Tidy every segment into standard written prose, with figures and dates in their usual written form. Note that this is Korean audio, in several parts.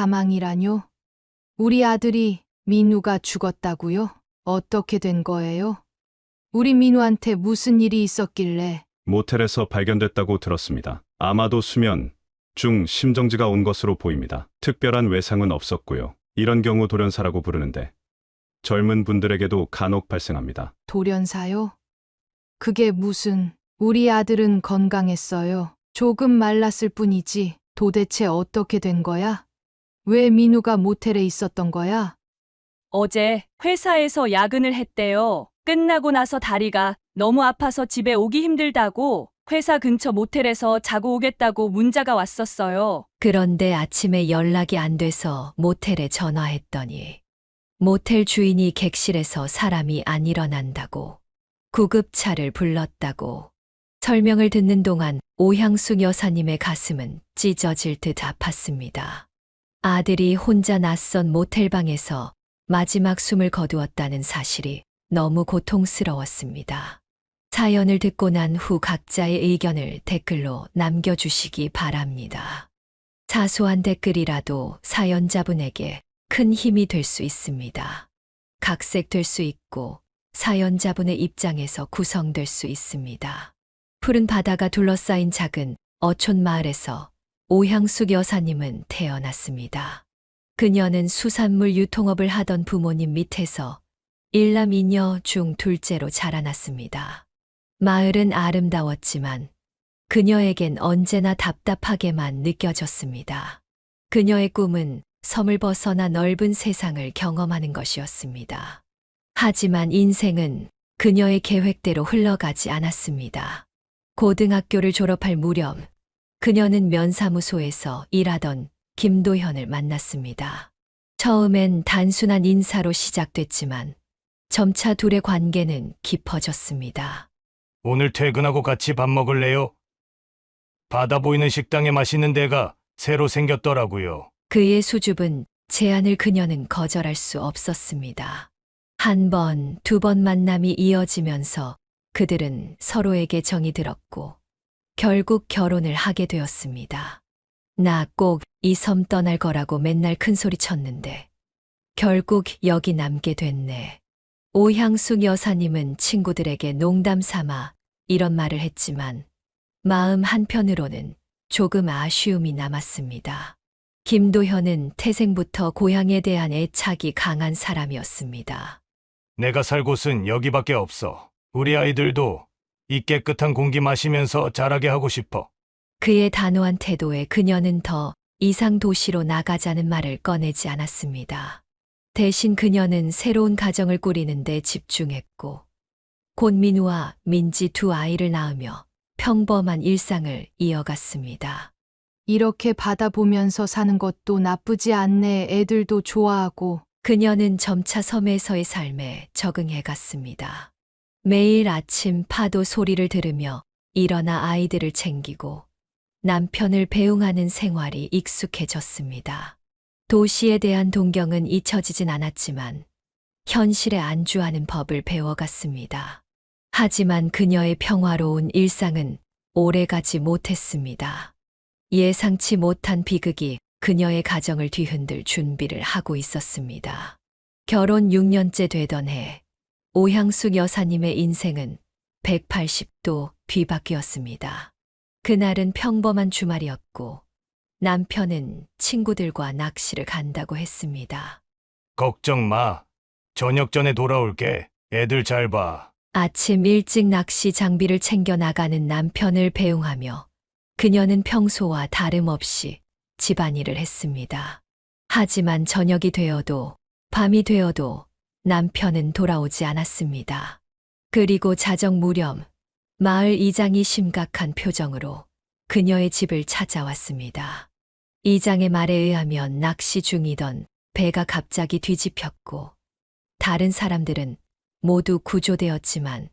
사망이라뇨? 우리 아들이 민우가 죽었다고요? 어떻게 된 거예요? 우리 민우한테 무슨 일이 있었길래? 모텔에서 발견됐다고 들었습니다. 아마도 수면 중 심정지가 온 것으로 보입니다. 특별한 외상은 없었고요. 이런 경우 돌연사라고 부르는데 젊은 분들에게도 간혹 발생합니다. 돌연사요? 그게 무슨, 우리 아들은 건강했어요. 조금 말랐을 뿐이지. 도대체 어떻게 된 거야? 왜 민우가 모텔에 있었던 거야? 어제 회사에서 야근을 했대요. 끝나고 나서 다리가 너무 아파서 집에 오기 힘들다고 회사 근처 모텔에서 자고 오겠다고 문자가 왔었어요. 그런데 아침에 연락이 안 돼서 모텔에 전화했더니 모텔 주인이 객실에서 사람이 안 일어난다고 구급차를 불렀다고 설명을 듣는 동안 오향숙 여사님의 가슴은 찢어질 듯 아팠습니다. 아들이 혼자 낯선 모텔방에서 마지막 숨을 거두었다는 사실이 너무 고통스러웠습니다. 사연을 듣고 난 후 각자의 의견을 댓글로 남겨주시기 바랍니다. 사소한 댓글이라도 사연자분에게 큰 힘이 될 수 있습니다. 각색될 수 있고 사연자분의 입장에서 구성될 수 있습니다. 푸른 바다가 둘러싸인 작은 어촌 마을에서 오향숙 여사님은 태어났습니다. 그녀는 수산물 유통업을 하던 부모님 밑에서 일남 이녀 중 둘째로 자라났습니다. 마을은 아름다웠지만 그녀에겐 언제나 답답하게만 느껴졌습니다. 그녀의 꿈은 섬을 벗어나 넓은 세상을 경험하는 것이었습니다. 하지만 인생은 그녀의 계획대로 흘러가지 않았습니다. 고등학교를 졸업할 무렵 그녀는 면사무소에서 일하던 김도현을 만났습니다. 처음엔 단순한 인사로 시작됐지만 점차 둘의 관계는 깊어졌습니다. 오늘 퇴근하고 같이 밥 먹을래요? 바다 보이는 식당에 맛있는 데가 새로 생겼더라고요. 그의 수줍은 제안을 그녀는 거절할 수 없었습니다. 한 번, 두 번 만남이 이어지면서 그들은 서로에게 정이 들었고 결국 결혼을 하게 되었습니다. 나 꼭 이 섬 떠날 거라고 맨날 큰소리 쳤는데 결국 여기 남게 됐네. 오향숙 여사님은 친구들에게 농담 삼아 이런 말을 했지만 마음 한편으로는 조금 아쉬움이 남았습니다. 김도현은 태생부터 고향에 대한 애착이 강한 사람이었습니다. 내가 살 곳은 여기밖에 없어. 우리 아이들도 이 깨끗한 공기 마시면서 자라게 하고 싶어. 그의 단호한 태도에 그녀는 더 이상 도시로 나가자는 말을 꺼내지 않았습니다. 대신 그녀는 새로운 가정을 꾸리는 데 집중했고 곧 민우와 민지 두 아이를 낳으며 평범한 일상을 이어갔습니다. 이렇게 바다 보면서 사는 것도 나쁘지 않네. 애들도 좋아하고. 그녀는 점차 섬에서의 삶에 적응해 갔습니다. 매일 아침 파도 소리를 들으며 일어나 아이들을 챙기고 남편을 배웅하는 생활이 익숙해졌습니다. 도시에 대한 동경은 잊혀지진 않았지만 현실에 안주하는 법을 배워갔습니다. 하지만 그녀의 평화로운 일상은 오래가지 못했습니다. 예상치 못한 비극이 그녀의 가정을 뒤흔들 준비를 하고 있었습니다. 결혼 6년째 되던 해, 오향숙 여사님의 인생은 180도 뒤바뀌었습니다. 그날은 평범한 주말이었고 남편은 친구들과 낚시를 간다고 했습니다. 걱정 마. 저녁 전에 돌아올게. 애들 잘 봐. 아침 일찍 낚시 장비를 챙겨 나가는 남편을 배웅하며 그녀는 평소와 다름없이 집안일을 했습니다. 하지만 저녁이 되어도 밤이 되어도 남편은 돌아오지 않았습니다. 그리고 자정 무렵 마을 이장이 심각한 표정으로 그녀의 집을 찾아왔습니다. 이장의 말에 의하면 낚시 중이던 배가 갑자기 뒤집혔고 다른 사람들은 모두 구조되었지만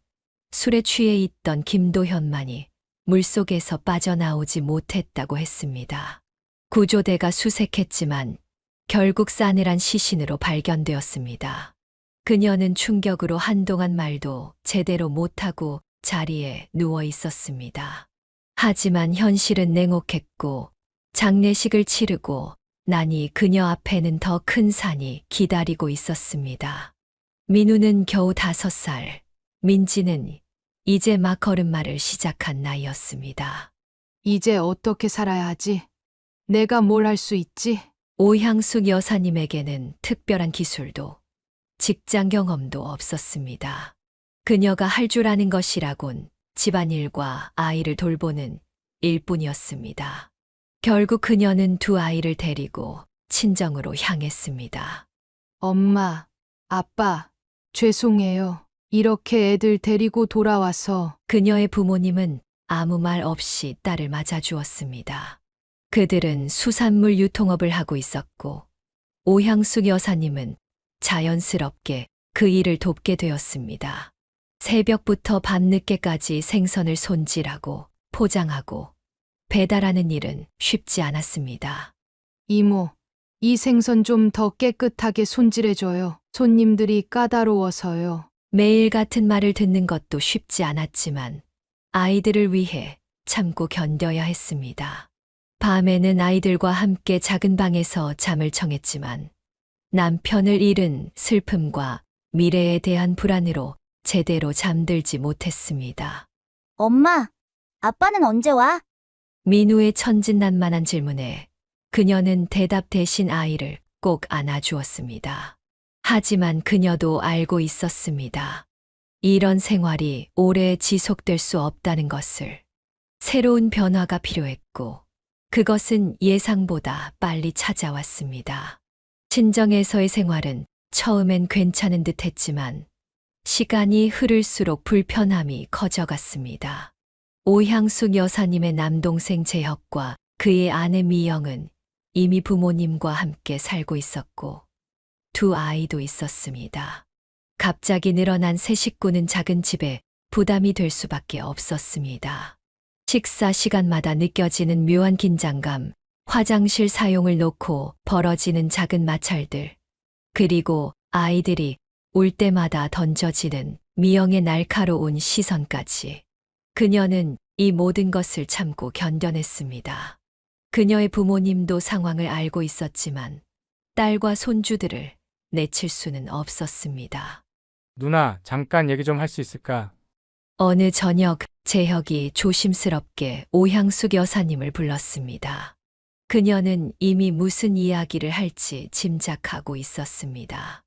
술에 취해 있던 김도현만이 물속에서 빠져나오지 못했다고 했습니다. 구조대가 수색했지만 결국 싸늘한 시신으로 발견되었습니다. 그녀는 충격으로 한동안 말도 제대로 못하고 자리에 누워 있었습니다. 하지만 현실은 냉혹했고 장례식을 치르고 나니 그녀 앞에는 더 큰 산이 기다리고 있었습니다. 민우는 겨우 5살, 민지는 이제 막 걸음마를 시작한 나이였습니다. 이제 어떻게 살아야 하지? 내가 뭘 할 수 있지? 오향숙 여사님에게는 특별한 기술도 직장 경험도 없었습니다. 그녀가 할 줄 아는 것이라곤 집안일과 아이를 돌보는 일뿐이었습니다. 결국 그녀는 2 아이를 데리고 친정으로 향했습니다. 엄마, 아빠, 죄송해요. 이렇게 애들 데리고 돌아와서 그녀의 부모님은 아무 말 없이 딸을 맞아주었습니다. 그들은 수산물 유통업을 하고 있었고, 오향숙 여사님은 자연스럽게 그 일을 돕게 되었습니다. 새벽부터 밤늦게까지 생선을 손질하고 포장하고 배달하는 일은 쉽지 않았습니다. 이모, 이 생선 좀 더 깨끗하게 손질해줘요. 손님들이 까다로워서요. 매일 같은 말을 듣는 것도 쉽지 않았지만 아이들을 위해 참고 견뎌야 했습니다. 밤에는 아이들과 함께 작은 방에서 잠을 청했지만 남편을 잃은 슬픔과 미래에 대한 불안으로 제대로 잠들지 못했습니다. 엄마, 아빠는 언제 와? 민우의 천진난만한 질문에 그녀는 대답 대신 아이를 꼭 안아주었습니다. 하지만 그녀도 알고 있었습니다. 이런 생활이 오래 지속될 수 없다는 것을. 새로운 변화가 필요했고, 그것은 예상보다 빨리 찾아왔습니다. 친정에서의 생활은 처음엔 괜찮은 듯 했지만, 시간이 흐를수록 불편함이 커져갔습니다. 오향숙 여사님의 남동생 재혁과 그의 아내 미영은 이미 부모님과 함께 살고 있었고 2 아이도 있었습니다. 갑자기 늘어난 새 식구는 작은 집에 부담이 될 수밖에 없었습니다. 식사 시간마다 느껴지는 묘한 긴장감, 화장실 사용을 놓고 벌어지는 작은 마찰들, 그리고 아이들이 올 때마다 던져지는 미영의 날카로운 시선까지. 그녀는 이 모든 것을 참고 견뎌냈습니다. 그녀의 부모님도 상황을 알고 있었지만 딸과 손주들을 내칠 수는 없었습니다. 누나, 잠깐 얘기 좀 할 수 있을까? 어느 저녁 재혁이 조심스럽게 오향숙 여사님을 불렀습니다. 그녀는 이미 무슨 이야기를 할지 짐작하고 있었습니다.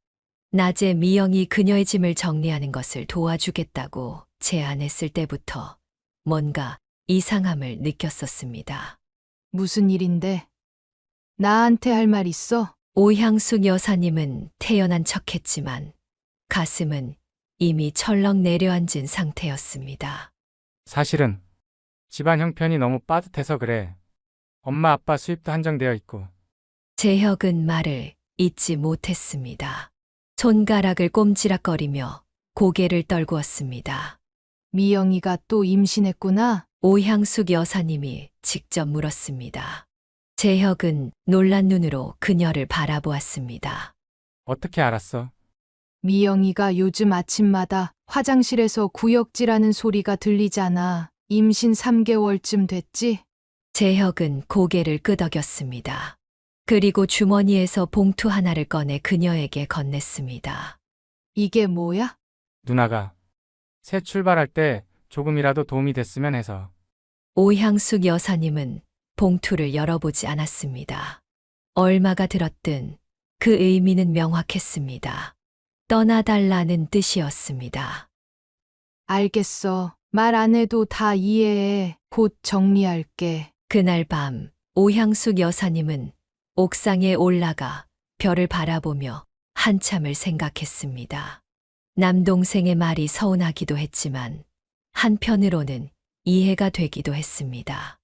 낮에 미영이 그녀의 짐을 정리하는 것을 도와주겠다고 제안했을 때부터 뭔가 이상함을 느꼈었습니다. 무슨 일인데? 나한테 할 말 있어? 오향숙 여사님은 태연한 척했지만 가슴은 이미 철렁 내려앉은 상태였습니다. 사실은 집안 형편이 너무 빠듯해서 그래. 엄마 아빠 수입도 한정되어 있고. 재혁은 말을 잇지 못했습니다. 손가락을 꼼지락거리며 고개를 떨구었습니다. 미영이가 또 임신했구나? 오향숙 여사님이 직접 물었습니다. 재혁은 놀란 눈으로 그녀를 바라보았습니다. 어떻게 알았어? 미영이가 요즘 아침마다 화장실에서 구역질하는 소리가 들리잖아. 임신 3개월쯤 됐지? 재혁은 고개를 끄덕였습니다. 그리고 주머니에서 봉투 하나를 꺼내 그녀에게 건넸습니다. 이게 뭐야? 누나가 새 출발할 때 조금이라도 도움이 됐으면 해서. 오향숙 여사님은 봉투를 열어보지 않았습니다. 얼마가 들었든 그 의미는 명확했습니다. 떠나달라는 뜻이었습니다. 알겠어. 말 안 해도 다 이해해. 곧 정리할게. 그날 밤 오향숙 여사님은 옥상에 올라가 별을 바라보며 한참을 생각했습니다. 남동생의 말이 서운하기도 했지만 한편으로는 이해가 되기도 했습니다.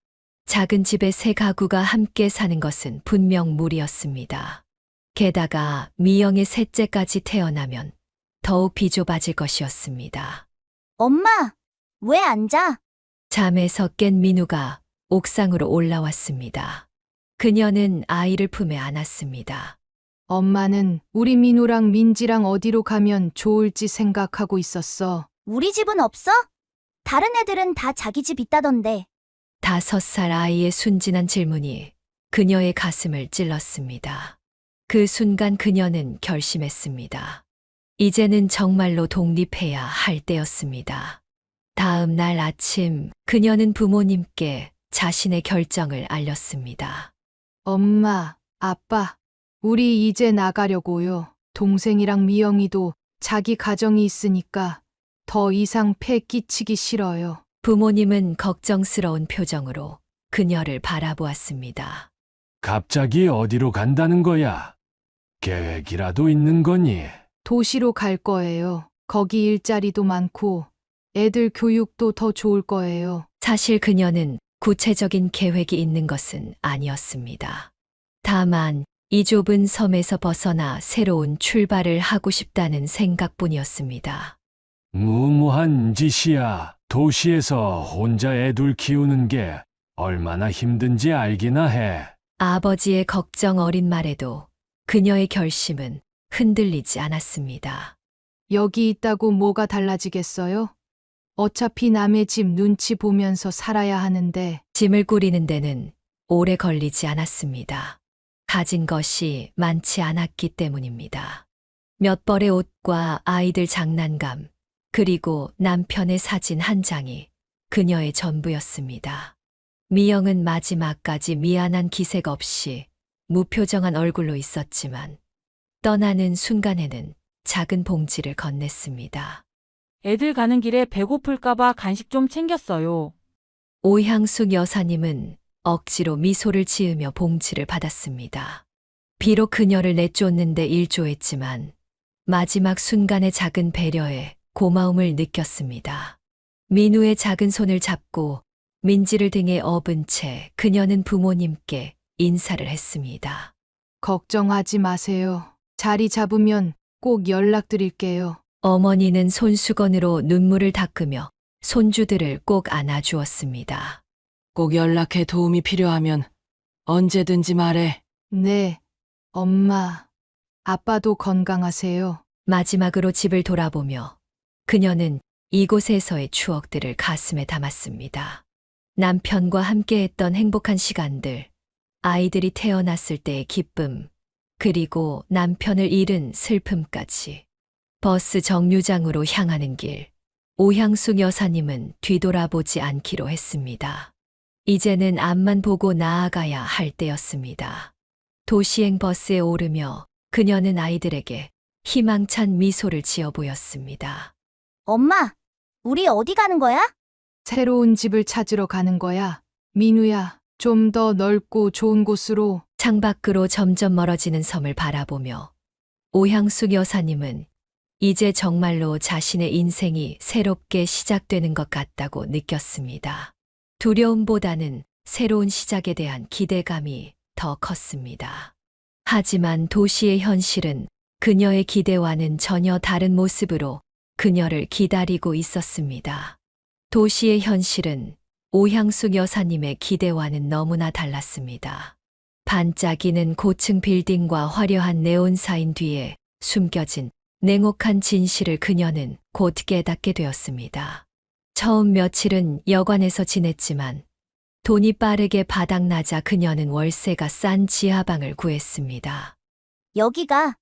작은 집에 새 가구가 함께 사는 것은 분명 무리였습니다. 게다가 미영의 셋째까지 태어나면 더욱 비좁아질 것이었습니다. 엄마, 왜 앉아? 잠에서 깬 민우가 옥상으로 올라왔습니다. 그녀는 아이를 품에 안았습니다. 엄마는 우리 민우랑 민지랑 어디로 가면 좋을지 생각하고 있었어. 우리 집은 없어? 다른 애들은 다 자기 집 있다던데. 5살 아이의 순진한 질문이 그녀의 가슴을 찔렀습니다. 그 순간 그녀는 결심했습니다. 이제는 정말로 독립해야 할 때였습니다. 다음 날 아침 그녀는 부모님께 자신의 결정을 알렸습니다. 엄마, 아빠, 우리 이제 나가려고요. 동생이랑 미영이도 자기 가정이 있으니까 더 이상 폐 끼치기 싫어요. 부모님은 걱정스러운 표정으로 그녀를 바라보았습니다. 갑자기 어디로 간다는 거야? 계획이라도 있는 거니? 도시로 갈 거예요. 거기 일자리도 많고 애들 교육도 더 좋을 거예요. 사실 그녀는 구체적인 계획이 있는 것은 아니었습니다. 다만 이 좁은 섬에서 벗어나 새로운 출발을 하고 싶다는 생각뿐이었습니다. 무모한 짓이야. 도시에서 혼자 애들 키우는 게 얼마나 힘든지 알기나 해. 아버지의 걱정 어린 말에도 그녀의 결심은 흔들리지 않았습니다. 여기 있다고 뭐가 달라지겠어요? 어차피 남의 집 눈치 보면서 살아야 하는데 짐을 꾸리는 데는 오래 걸리지 않았습니다. 가진 것이 많지 않았기 때문입니다. 몇 벌의 옷과 아이들 장난감, 그리고 남편의 사진 한 장이 그녀의 전부였습니다. 미영은 마지막까지 미안한 기색 없이 무표정한 얼굴로 있었지만 떠나는 순간에는 작은 봉지를 건넸습니다. 애들 가는 길에 배고플까봐 간식 좀 챙겼어요. 오향숙 여사님은 억지로 미소를 지으며 봉지를 받았습니다. 비록 그녀를 내쫓는데 일조했지만 마지막 순간의 작은 배려에 고마움을 느꼈습니다. 민우의 작은 손을 잡고 민지를 등에 업은 채 그녀는 부모님께 인사를 했습니다. 걱정하지 마세요. 자리 잡으면 꼭 연락드릴게요. 어머니는 손수건으로 눈물을 닦으며 손주들을 꼭 안아주었습니다. 꼭 연락해 도움이 필요하면 언제든지 말해. 네, 엄마, 아빠도 건강하세요. 마지막으로 집을 돌아보며 그녀는 이곳에서의 추억들을 가슴에 담았습니다. 남편과 함께했던 행복한 시간들, 아이들이 태어났을 때의 기쁨, 그리고 남편을 잃은 슬픔까지. 버스 정류장으로 향하는 길, 오향숙 여사님은 뒤돌아보지 않기로 했습니다. 이제는 앞만 보고 나아가야 할 때였습니다. 도시행 버스에 오르며 그녀는 아이들에게 희망찬 미소를 지어 보였습니다. 엄마, 우리 어디 가는 거야? 새로운 집을 찾으러 가는 거야. 민우야, 좀 더 넓고 좋은 곳으로. 창밖으로 점점 멀어지는 섬을 바라보며 오향숙 여사님은 이제 정말로 자신의 인생이 새롭게 시작되는 것 같다고 느꼈습니다. 두려움보다는 새로운 시작에 대한 기대감이 더 컸습니다. 하지만 도시의 현실은 그녀의 기대와는 전혀 다른 모습으로 그녀를 기다리고 있었습니다. 도시의 현실은 오향숙 여사님의 기대와는 너무나 달랐습니다. 반짝이는 고층 빌딩과 화려한 네온사인 뒤에 숨겨진 냉혹한 진실을 그녀는 곧 깨닫게 되었습니다. 처음 며칠은 여관에서 지냈지만 돈이 빠르게 바닥나자 그녀는 월세가 싼 지하방을 구했습니다. 여기가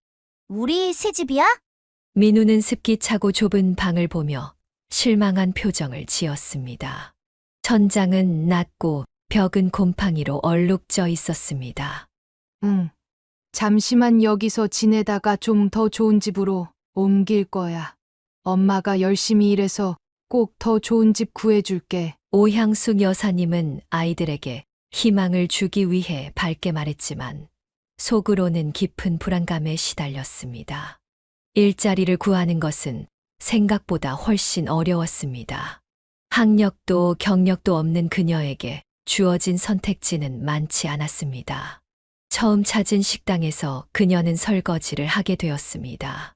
우리 새 집이야? 민우는 습기 차고 좁은 방을 보며 실망한 표정을 지었습니다. 천장은 낮고 벽은 곰팡이로 얼룩져 있었습니다. 응. 잠시만 여기서 지내다가 좀 더 좋은 집으로 옮길 거야. 엄마가 열심히 일해서 꼭 더 좋은 집 구해줄게. 오향숙 여사님은 아이들에게 희망을 주기 위해 밝게 말했지만 속으로는 깊은 불안감에 시달렸습니다. 일자리를 구하는 것은 생각보다 훨씬 어려웠습니다. 학력도 경력도 없는 그녀에게 주어진 선택지는 많지 않았습니다. 처음 찾은 식당에서 그녀는 설거지를 하게 되었습니다.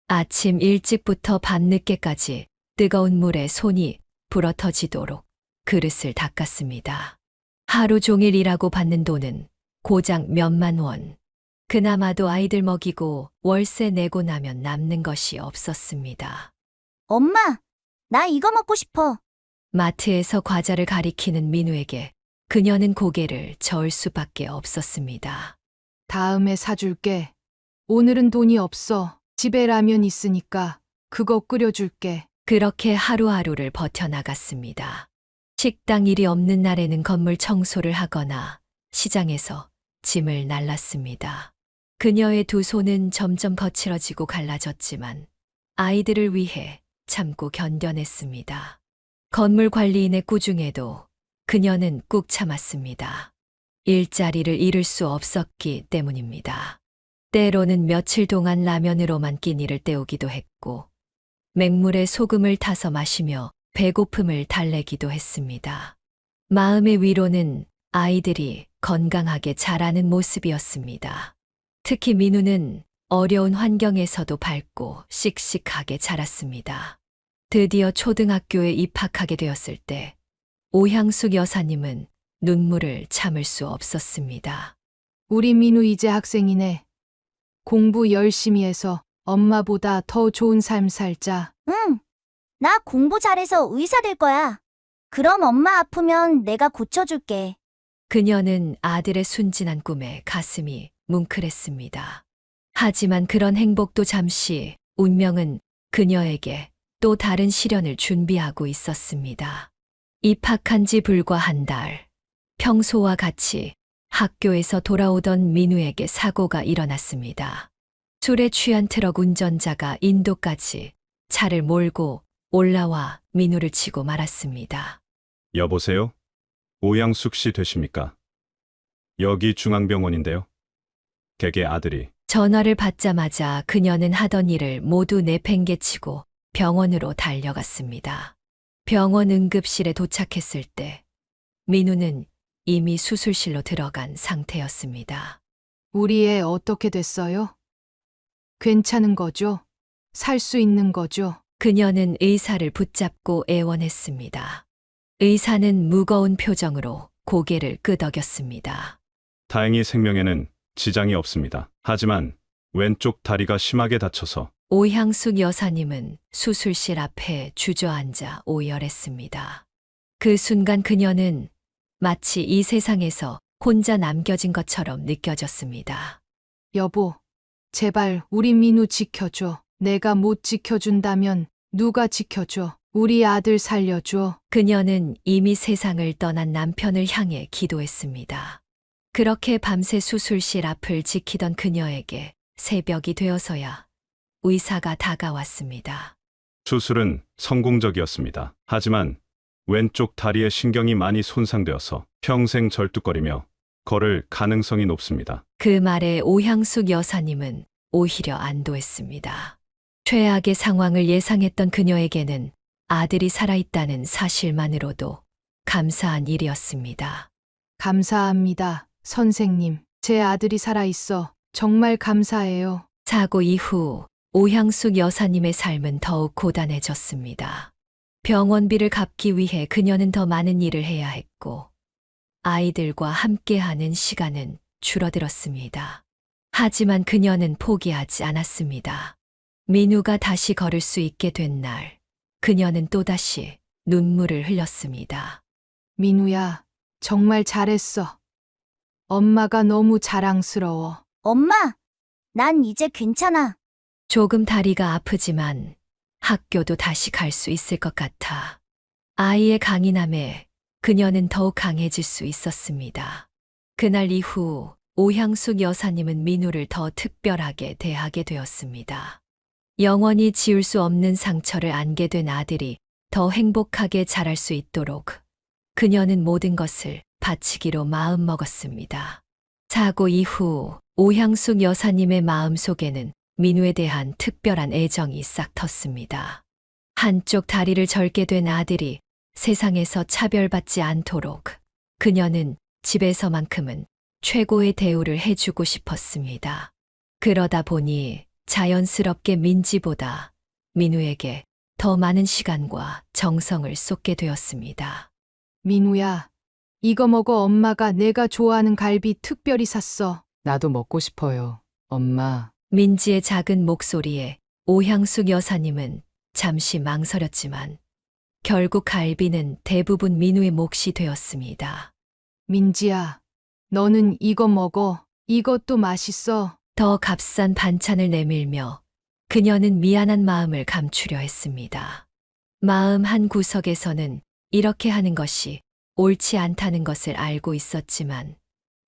아침 일찍부터 밤늦게까지 뜨거운 물에 손이 불어터지도록 그릇을 닦았습니다. 하루 종일 일하고 받는 돈은 고작 몇만 원. 그나마도 아이들 먹이고 월세 내고 나면 남는 것이 없었습니다. 엄마, 나 이거 먹고 싶어. 마트에서 과자를 가리키는 민우에게 그녀는 고개를 저을 수밖에 없었습니다. 다음에 사줄게. 오늘은 돈이 없어. 집에 라면 있으니까 그거 끓여줄게. 그렇게 하루하루를 버텨나갔습니다. 식당 일이 없는 날에는 건물 청소를 하거나 시장에서 짐을 날랐습니다. 그녀의 두 손은 점점 거칠어지고 갈라졌지만 아이들을 위해 참고 견뎌냈습니다. 건물 관리인의 꾸중에도 그녀는 꾹 참았습니다. 일자리를 잃을 수 없었기 때문입니다. 때로는 며칠 동안 라면으로만 끼니를 때우기도 했고 맹물에 소금을 타서 마시며 배고픔을 달래기도 했습니다. 마음의 위로는 아이들이 건강하게 자라는 모습이었습니다. 특히 민우는 어려운 환경에서도 밝고 씩씩하게 자랐습니다. 드디어 초등학교에 입학하게 되었을 때 오향숙 여사님은 눈물을 참을 수 없었습니다. 우리 민우 이제 학생이네. 공부 열심히 해서 엄마보다 더 좋은 삶 살자. 응. 나 공부 잘해서 의사 될 거야. 그럼 엄마 아프면 내가 고쳐줄게. 그녀는 아들의 순진한 꿈에 가슴이 뭉클했습니다. 하지만 그런 행복도 잠시 운명은 그녀에게 또 다른 시련을 준비하고 있었습니다. 입학한 지 불과 한 달, 평소와 같이 학교에서 돌아오던 민우에게 사고가 일어났습니다. 술에 취한 트럭 운전자가 인도까지 차를 몰고 올라와 민우를 치고 말았습니다. 여보세요? 오양숙 씨 되십니까? 여기 중앙병원인데요. 개개 아들이 전화를 받자마자 그녀는 하던 일을 모두 내팽개치고 병원으로 달려갔습니다. 병원 응급실에 도착했을 때 민우는 이미 수술실로 들어간 상태였습니다. 우리 애 어떻게 됐어요? 괜찮은 거죠? 살 수 있는 거죠? 그녀는 의사를 붙잡고 애원했습니다. 의사는 무거운 표정으로 고개를 끄덕였습니다. 다행히 생명에는 지장이 없습니다. 하지만 왼쪽 다리가 심하게 다쳐서 오향숙 여사님은 수술실 앞에 주저앉아 오열했습니다. 그 순간 그녀는 마치 이 세상에서 혼자 남겨진 것처럼 느껴졌습니다. 여보, 제발 우리 민우 지켜줘. 내가 못 지켜준다면 누가 지켜줘? 우리 아들 살려줘. 그녀는 이미 세상을 떠난 남편을 향해 기도했습니다. 그렇게 밤새 수술실 앞을 지키던 그녀에게 새벽이 되어서야 의사가 다가왔습니다. 수술은 성공적이었습니다. 하지만 왼쪽 다리의 신경이 많이 손상되어서 평생 절뚝거리며 걸을 가능성이 높습니다. 그 말에 오향숙 여사님은 오히려 안도했습니다. 최악의 상황을 예상했던 그녀에게는 아들이 살아있다는 사실만으로도 감사한 일이었습니다. 감사합니다, 선생님. 제 아들이 살아있어. 정말 감사해요. 사고 이후 오향숙 여사님의 삶은 더욱 고단해졌습니다. 병원비를 갚기 위해 그녀는 더 많은 일을 해야 했고 아이들과 함께하는 시간은 줄어들었습니다. 하지만 그녀는 포기하지 않았습니다. 민우가 다시 걸을 수 있게 된 날, 그녀는 또다시 눈물을 흘렸습니다. 민우야, 정말 잘했어. 엄마가 너무 자랑스러워. 엄마, 난 이제 괜찮아. 조금 다리가 아프지만 학교도 다시 갈 수 있을 것 같아. 아이의 강인함에 그녀는 더욱 강해질 수 있었습니다. 그날 이후 오향숙 여사님은 민우를 더 특별하게 대하게 되었습니다. 영원히 지울 수 없는 상처를 안게 된 아들이 더 행복하게 자랄 수 있도록 그녀는 모든 것을 바치기로 마음먹었습니다. 사고 이후 오향숙 여사님의 마음속에는 민우에 대한 특별한 애정이 싹 텄습니다. 한쪽 다리를 절게 된 아들이 세상에서 차별받지 않도록 그녀는 집에서만큼은 최고의 대우를 해주고 싶었습니다. 그러다 보니 자연스럽게 민지보다 민우에게 더 많은 시간과 정성을 쏟게 되었습니다. 민우야, 이거 먹어. 엄마가 내가 좋아하는 갈비 특별히 샀어. 나도 먹고 싶어요, 엄마. 민지의 작은 목소리에 오향숙 여사님은 잠시 망설였지만 결국 갈비는 대부분 민우의 몫이 되었습니다. 민지야, 너는 이거 먹어. 이것도 맛있어. 더 값싼 반찬을 내밀며 그녀는 미안한 마음을 감추려 했습니다. 마음 한 구석에서는 이렇게 하는 것이 옳지 않다는 것을 알고 있었지만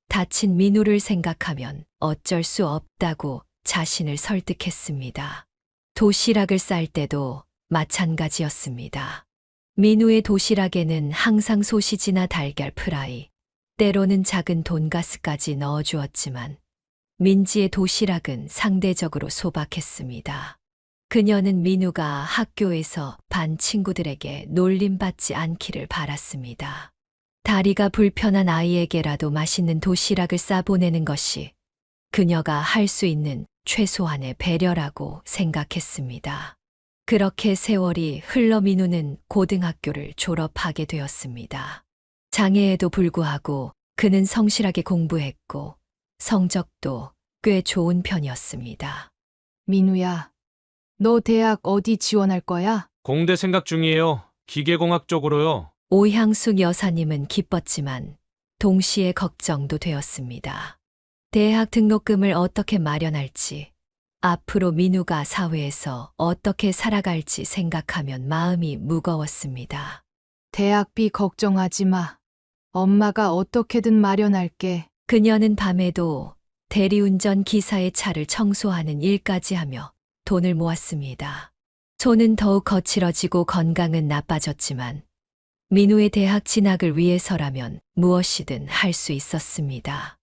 다친 민우를 생각하면 어쩔 수 없다고 자신을 설득했습니다. 도시락을 쌀 때도 마찬가지였습니다. 민우의 도시락에는 항상 소시지나 달걀 프라이, 때로는 작은 돈가스까지 넣어주었지만 민지의 도시락은 상대적으로 소박했습니다. 그녀는 민우가 학교에서 반 친구들에게 놀림받지 않기를 바랐습니다. 다리가 불편한 아이에게라도 맛있는 도시락을 싸보내는 것이 그녀가 할 수 있는 최소한의 배려라고 생각했습니다. 그렇게 세월이 흘러 민우는 고등학교를 졸업하게 되었습니다. 장애에도 불구하고 그는 성실하게 공부했고 성적도 꽤 좋은 편이었습니다. 민우야, 너 대학 어디 지원할 거야? 공대 생각 중이에요. 기계공학 쪽으로요. 오향숙 여사님은 기뻤지만 동시에 걱정도 되었습니다. 대학 등록금을 어떻게 마련할지, 앞으로 민우가 사회에서 어떻게 살아갈지 생각하면 마음이 무거웠습니다. 대학비 걱정하지 마. 엄마가 어떻게든 마련할게. 그녀는 밤에도 대리운전 기사의 차를 청소하는 일까지 하며 돈을 모았습니다. 손은 더욱 거칠어지고 건강은 나빠졌지만 민우의 대학 진학을 위해서라면 무엇이든 할 수 있었습니다.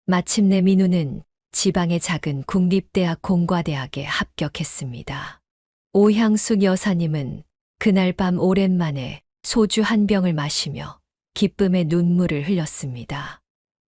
마침내 민우는 지방의 작은 국립대학 공과대학에 합격했습니다. 오향숙 여사님은 그날 밤 오랜만에 소주 한 병을 마시며 기쁨의 눈물을 흘렸습니다.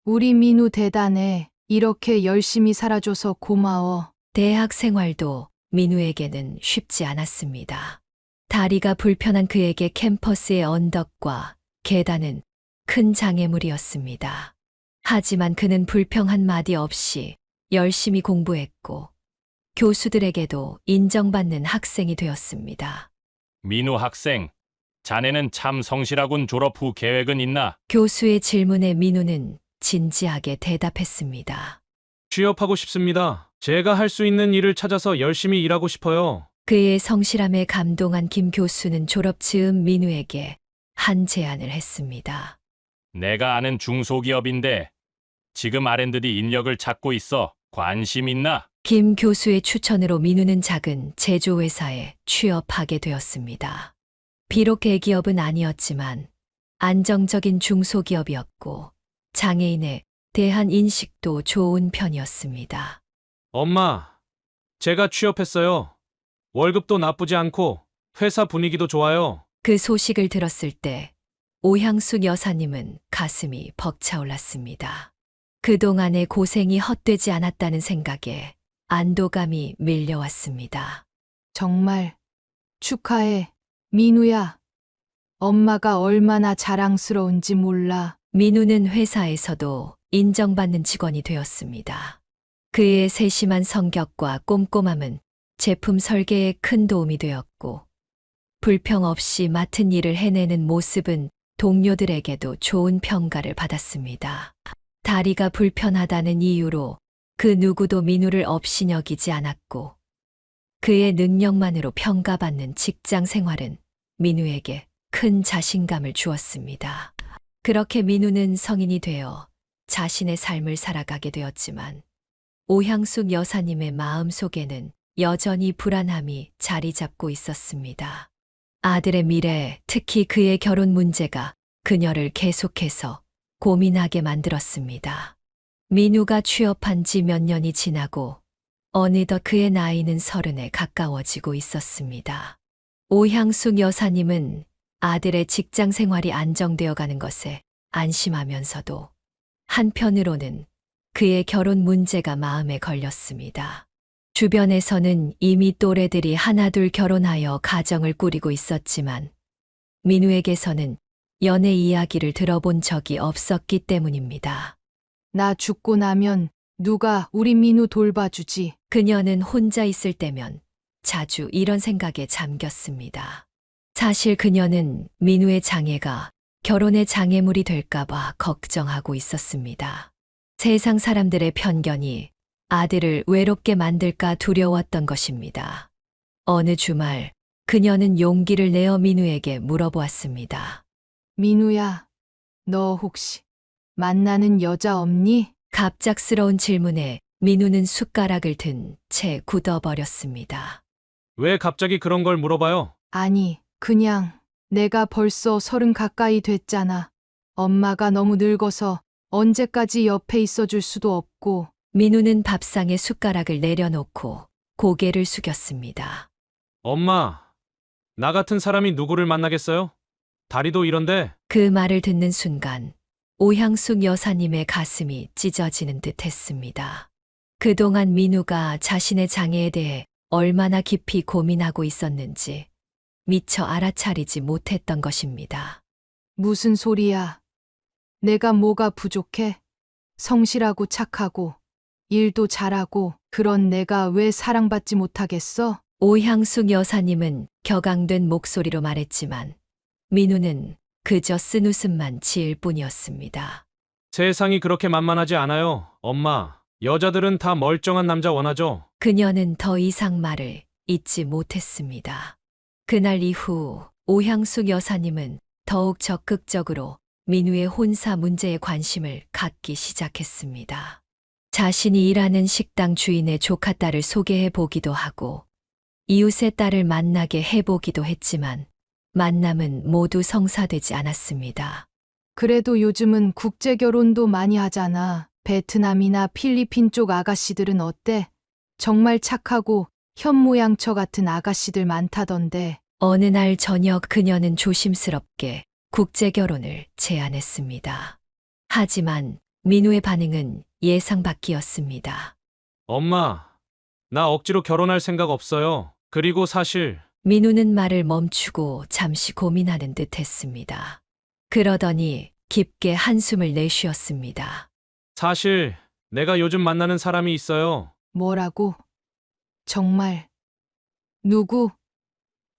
우리 민우 대단해. 이렇게 열심히 살아줘서 고마워. 대학 생활도 민우에게는 쉽지 않았습니다. 다리가 불편한 그에게 캠퍼스의 언덕과 계단은 큰 장애물이었습니다. 하지만 그는 불평 한마디 없이 열심히 공부했고 교수들에게도 인정받는 학생이 되었습니다. 민우 학생, 자네는 참 성실하군. 졸업 후 계획은 있나? 교수의 질문에 민우는 진지하게 대답했습니다. 취업하고 싶습니다. 제가 할 수 있는 일을 찾아서 열심히 일하고 싶어요. 그의 성실함에 감동한 김 교수는 졸업 즈음 민우에게 한 제안을 했습니다. 내가 아는 중소기업인데 지금 R&D 인력을 찾고 있어. 관심 있나? 김 교수의 추천으로 민우는 작은 제조회사에 취업하게 되었습니다. 비록 대기업은 아니었지만 안정적인 중소기업이었고 장애인에 대한 인식도 좋은 편이었습니다. 엄마, 제가 취업했어요. 월급도 나쁘지 않고 회사 분위기도 좋아요. 그 소식을 들었을 때 오향숙 여사님은 가슴이 벅차올랐습니다. 그동안의 고생이 헛되지 않았다는 생각에 안도감이 밀려왔습니다. 정말 축하해. 민우야. 엄마가 얼마나 자랑스러운지 몰라. 민우는 회사에서도 인정받는 직원이 되었습니다. 그의 세심한 성격과 꼼꼼함은 제품 설계에 큰 도움이 되었고 불평 없이 맡은 일을 해내는 모습은 동료들에게도 좋은 평가를 받았습니다. 다리가 불편하다는 이유로 그 누구도 민우를 업신여기지 않았고 그의 능력만으로 평가받는 직장 생활은 민우에게 큰 자신감을 주었습니다. 그렇게 민우는 성인이 되어 자신의 삶을 살아가게 되었지만 오향숙 여사님의 마음속에는 여전히 불안함이 자리 잡고 있었습니다. 아들의 미래, 특히 그의 결혼 문제가 그녀를 계속해서 고민하게 만들었습니다. 민우가 취업한 지 몇 년이 지나고 어느덧 그의 나이는 30에 가까워지고 있었습니다. 오향숙 여사님은 아들의 직장 생활이 안정되어 가는 것에 안심하면서도 한편으로는 그의 결혼 문제가 마음에 걸렸습니다. 주변에서는 이미 또래들이 하나둘 결혼하여 가정을 꾸리고 있었지만 민우에게서는 연애 이야기를 들어본 적이 없었기 때문입니다. 나 죽고 나면 누가 우리 민우 돌봐주지? 그녀는 혼자 있을 때면 자주 이런 생각에 잠겼습니다. 사실 그녀는 민우의 장애가 결혼의 장애물이 될까봐 걱정하고 있었습니다. 세상 사람들의 편견이 아들을 외롭게 만들까 두려웠던 것입니다. 어느 주말 그녀는 용기를 내어 민우에게 물어보았습니다. 민우야, 너 혹시 만나는 여자 없니? 갑작스러운 질문에 민우는 숟가락을 든 채 굳어버렸습니다. 왜 갑자기 그런 걸 물어봐요? 아니, 그냥 내가 벌써 30 가까이 됐잖아. 엄마가 너무 늙어서 언제까지 옆에 있어줄 수도 없고. 민우는 밥상에 숟가락을 내려놓고 고개를 숙였습니다. 엄마, 나 같은 사람이 누구를 만나겠어요? 다리도 이런데. 그 말을 듣는 순간 오향숙 여사님의 가슴이 찢어지는 듯 했습니다. 그동안 민우가 자신의 장애에 대해 얼마나 깊이 고민하고 있었는지 미처 알아차리지 못했던 것입니다. 무슨 소리야? 내가 뭐가 부족해? 성실하고 착하고 일도 잘하고 그런 내가 왜 사랑받지 못하겠어? 오향숙 여사님은 격앙된 목소리로 말했지만 민우는 그저 쓴웃음만 지을 뿐이었습니다. 세상이 그렇게 만만하지 않아요, 엄마. 여자들은 다 멀쩡한 남자 원하죠. 그녀는 더 이상 말을 잇지 못했습니다. 그날 이후 오향숙 여사님은 더욱 적극적으로 민우의 혼사 문제에 관심을 갖기 시작했습니다. 자신이 일하는 식당 주인의 조카딸을 소개해 보기도 하고 이웃의 딸을 만나게 해보기도 했지만 만남은 모두 성사되지 않았습니다. 그래도 요즘은 국제 결혼도 많이 하잖아. 베트남이나 필리핀 쪽 아가씨들은 어때? 정말 착하고 현모양처 같은 아가씨들 많다던데. 어느 날 저녁 그녀는 조심스럽게 국제 결혼을 제안했습니다. 하지만 민우의 반응은 예상 밖이었습니다. 엄마, 나 억지로 결혼할 생각 없어요. 그리고 사실 민우는 말을 멈추고 잠시 고민하는 듯 했습니다. 그러더니 깊게 한숨을 내쉬었습니다. 사실 내가 요즘 만나는 사람이 있어요. 뭐라고? 정말? 누구?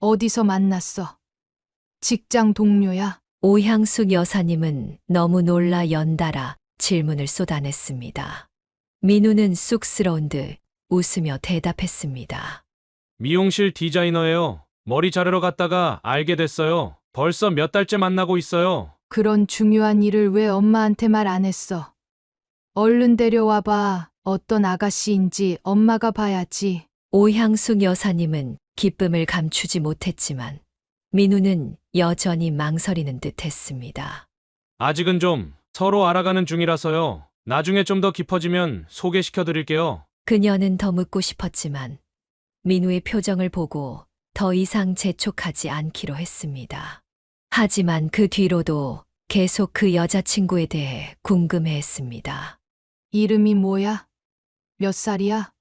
어디서 만났어? 직장 동료야? 오향숙 여사님은 너무 놀라 연달아 질문을 쏟아냈습니다. 민우는 쑥스러운 듯 웃으며 대답했습니다. 미용실 디자이너예요. 머리 자르러 갔다가 알게 됐어요. 벌써 몇 달째 만나고 있어요. 그런 중요한 일을 왜 엄마한테 말 안 했어? 얼른 데려와 봐. 어떤 아가씨인지 엄마가 봐야지. 오향숙 여사님은 기쁨을 감추지 못했지만 민우는 여전히 망설이는 듯 했습니다. 아직은 좀 서로 알아가는 중이라서요. 나중에 좀 더 깊어지면 소개시켜 드릴게요. 그녀는 더 묻고 싶었지만 민우의 표정을 보고 더 이상 재촉하지 않기로 했습니다. 하지만 그 뒤로도 계속 그 여자친구에 대해 궁금해했습니다. 이름이 뭐야? 몇 살이야?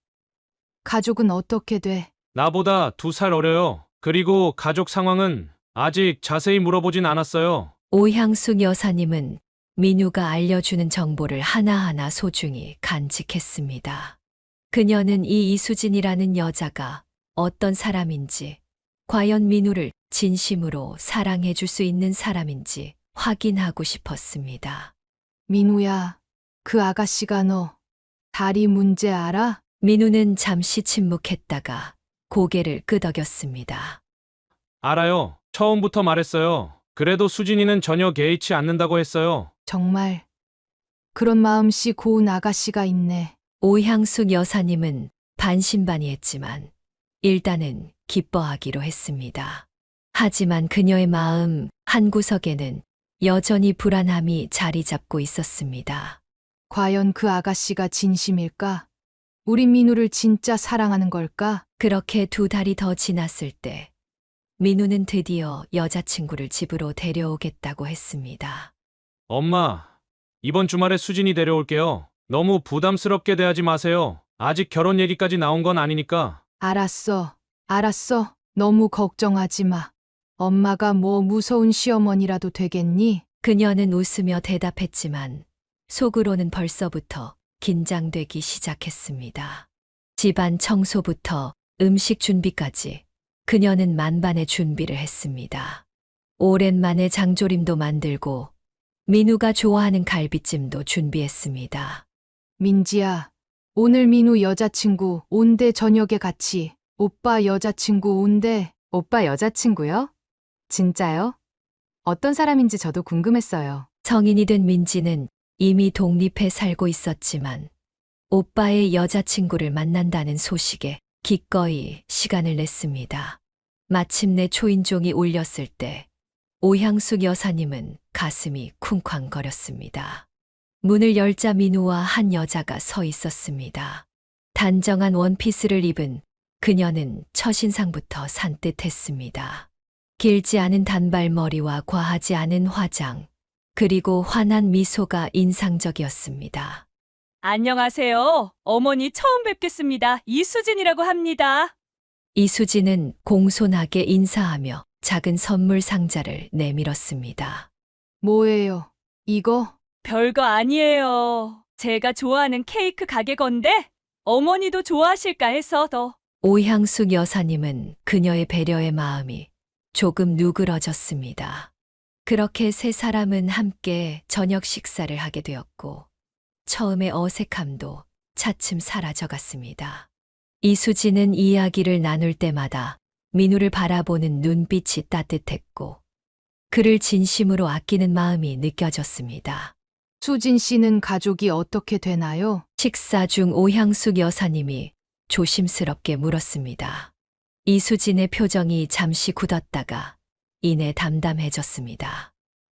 가족은 어떻게 돼? 나보다 2살 어려요. 그리고 가족 상황은 아직 자세히 물어보진 않았어요. 오향숙 여사님은 민우가 알려주는 정보를 하나하나 소중히 간직했습니다. 그녀는 이 이수진이라는 여자가 어떤 사람인지, 과연 민우를 진심으로 사랑해 줄 수 있는 사람인지 확인하고 싶었습니다. 민우야, 그 아가씨가 너 다리 문제 알아? 민우는 잠시 침묵했다가 고개를 끄덕였습니다. 알아요. 처음부터 말했어요. 그래도 수진이는 전혀 개의치 않는다고 했어요. 정말 그런 마음씨 고운 아가씨가 있네. 오향숙 여사님은 반신반의했지만 일단은 기뻐하기로 했습니다. 하지만 그녀의 마음 한구석에는 여전히 불안함이 자리 잡고 있었습니다. 과연 그 아가씨가 진심일까? 우리 민우를 진짜 사랑하는 걸까? 그렇게 2달이 더 지났을 때 민우는 드디어 여자친구를 집으로 데려오겠다고 했습니다. 엄마, 이번 주말에 수진이 데려올게요. 너무 부담스럽게 대하지 마세요. 아직 결혼 얘기까지 나온 건 아니니까. 알았어. 너무 걱정하지 마. 엄마가 뭐 무서운 시어머니라도 되겠니? 그녀는 웃으며 대답했지만 속으로는 벌써부터 긴장되기 시작했습니다. 집안 청소부터 음식 준비까지 그녀는 만반의 준비를 했습니다. 오랜만에 장조림도 만들고 민우가 좋아하는 갈비찜도 준비했습니다. 민지야, 오늘 민우 여자친구 온대 저녁에 같이. 오빠 여자친구 온대. 오빠 여자친구요? 진짜요? 어떤 사람인지 저도 궁금했어요. 성인이 된 민지는 이미 독립해 살고 있었지만 오빠의 여자친구를 만난다는 소식에 기꺼이 시간을 냈습니다. 마침내 초인종이 울렸을 때 오향숙 여사님은 가슴이 쿵쾅거렸습니다. 문을 열자 민우와 한 여자가 서 있었습니다. 단정한 원피스를 입은 그녀는 첫인상부터 산뜻했습니다. 길지 않은 단발머리와 과하지 않은 화장, 그리고 환한 미소가 인상적이었습니다. 안녕하세요. 어머니 처음 뵙겠습니다. 이수진이라고 합니다. 이수진은 공손하게 인사하며 작은 선물 상자를 내밀었습니다. 뭐예요? 이거? 별거 아니에요. 제가 좋아하는 케이크 가게 건데 어머니도 좋아하실까 해서 더. 오향숙 여사님은 그녀의 배려의 마음이 조금 누그러졌습니다. 그렇게 세 사람은 함께 저녁 식사를 하게 되었고 처음의 어색함도 차츰 사라져갔습니다. 이수진은 이야기를 나눌 때마다 민우를 바라보는 눈빛이 따뜻했고 그를 진심으로 아끼는 마음이 느껴졌습니다. 수진 씨는 가족이 어떻게 되나요? 식사 중 오향숙 여사님이 조심스럽게 물었습니다. 이수진의 표정이 잠시 굳었다가 이내 담담해졌습니다.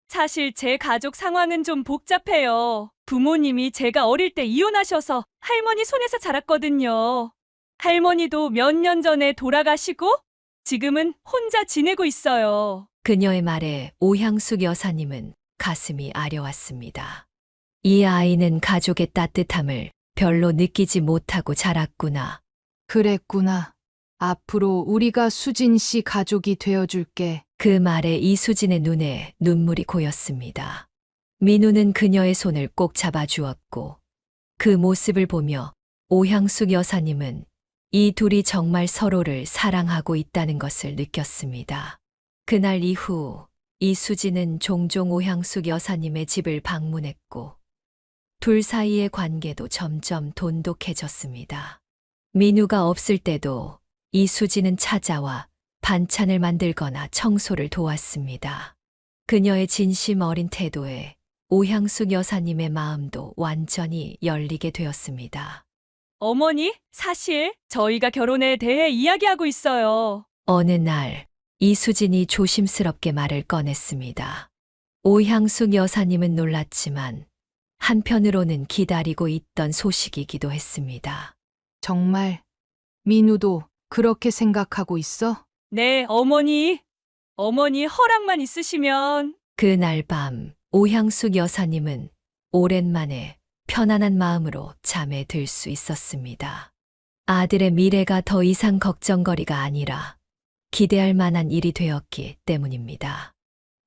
사실 제 가족 상황은 좀 복잡해요. 부모님이 제가 어릴 때 이혼하셔서 할머니 손에서 자랐거든요. 할머니도 몇 년 전에 돌아가시고 지금은 혼자 지내고 있어요. 그녀의 말에 오향숙 여사님은 가슴이 아려왔습니다. 이 아이는 가족의 따뜻함을 별로 느끼지 못하고 자랐구나. 그랬구나. 앞으로 우리가 수진 씨 가족이 되어줄게. 그 말에 이수진의 눈에 눈물이 고였습니다. 민우는 그녀의 손을 꼭 잡아주었고 그 모습을 보며 오향숙 여사님은 이 둘이 정말 서로를 사랑하고 있다는 것을 느꼈습니다. 그날 이후 이수진은 종종 오향숙 여사님의 집을 방문했고 둘 사이의 관계도 점점 돈독해졌습니다. 민우가 없을 때도 이수진은 찾아와 반찬을 만들거나 청소를 도왔습니다. 그녀의 진심 어린 태도에 오향숙 여사님의 마음도 완전히 열리게 되었습니다. 어머니, 사실 저희가 결혼에 대해 이야기하고 있어요. 어느 날 이수진이 조심스럽게 말을 꺼냈습니다. 오향숙 여사님은 놀랐지만 한편으로는 기다리고 있던 소식이기도 했습니다. 정말 민우도 그렇게 생각하고 있어? 네, 어머니. 어머니 허락만 있으시면. 그날 밤 오향숙 여사님은 오랜만에 편안한 마음으로 잠에 들 수 있었습니다. 아들의 미래가 더 이상 걱정거리가 아니라 기대할 만한 일이 되었기 때문입니다.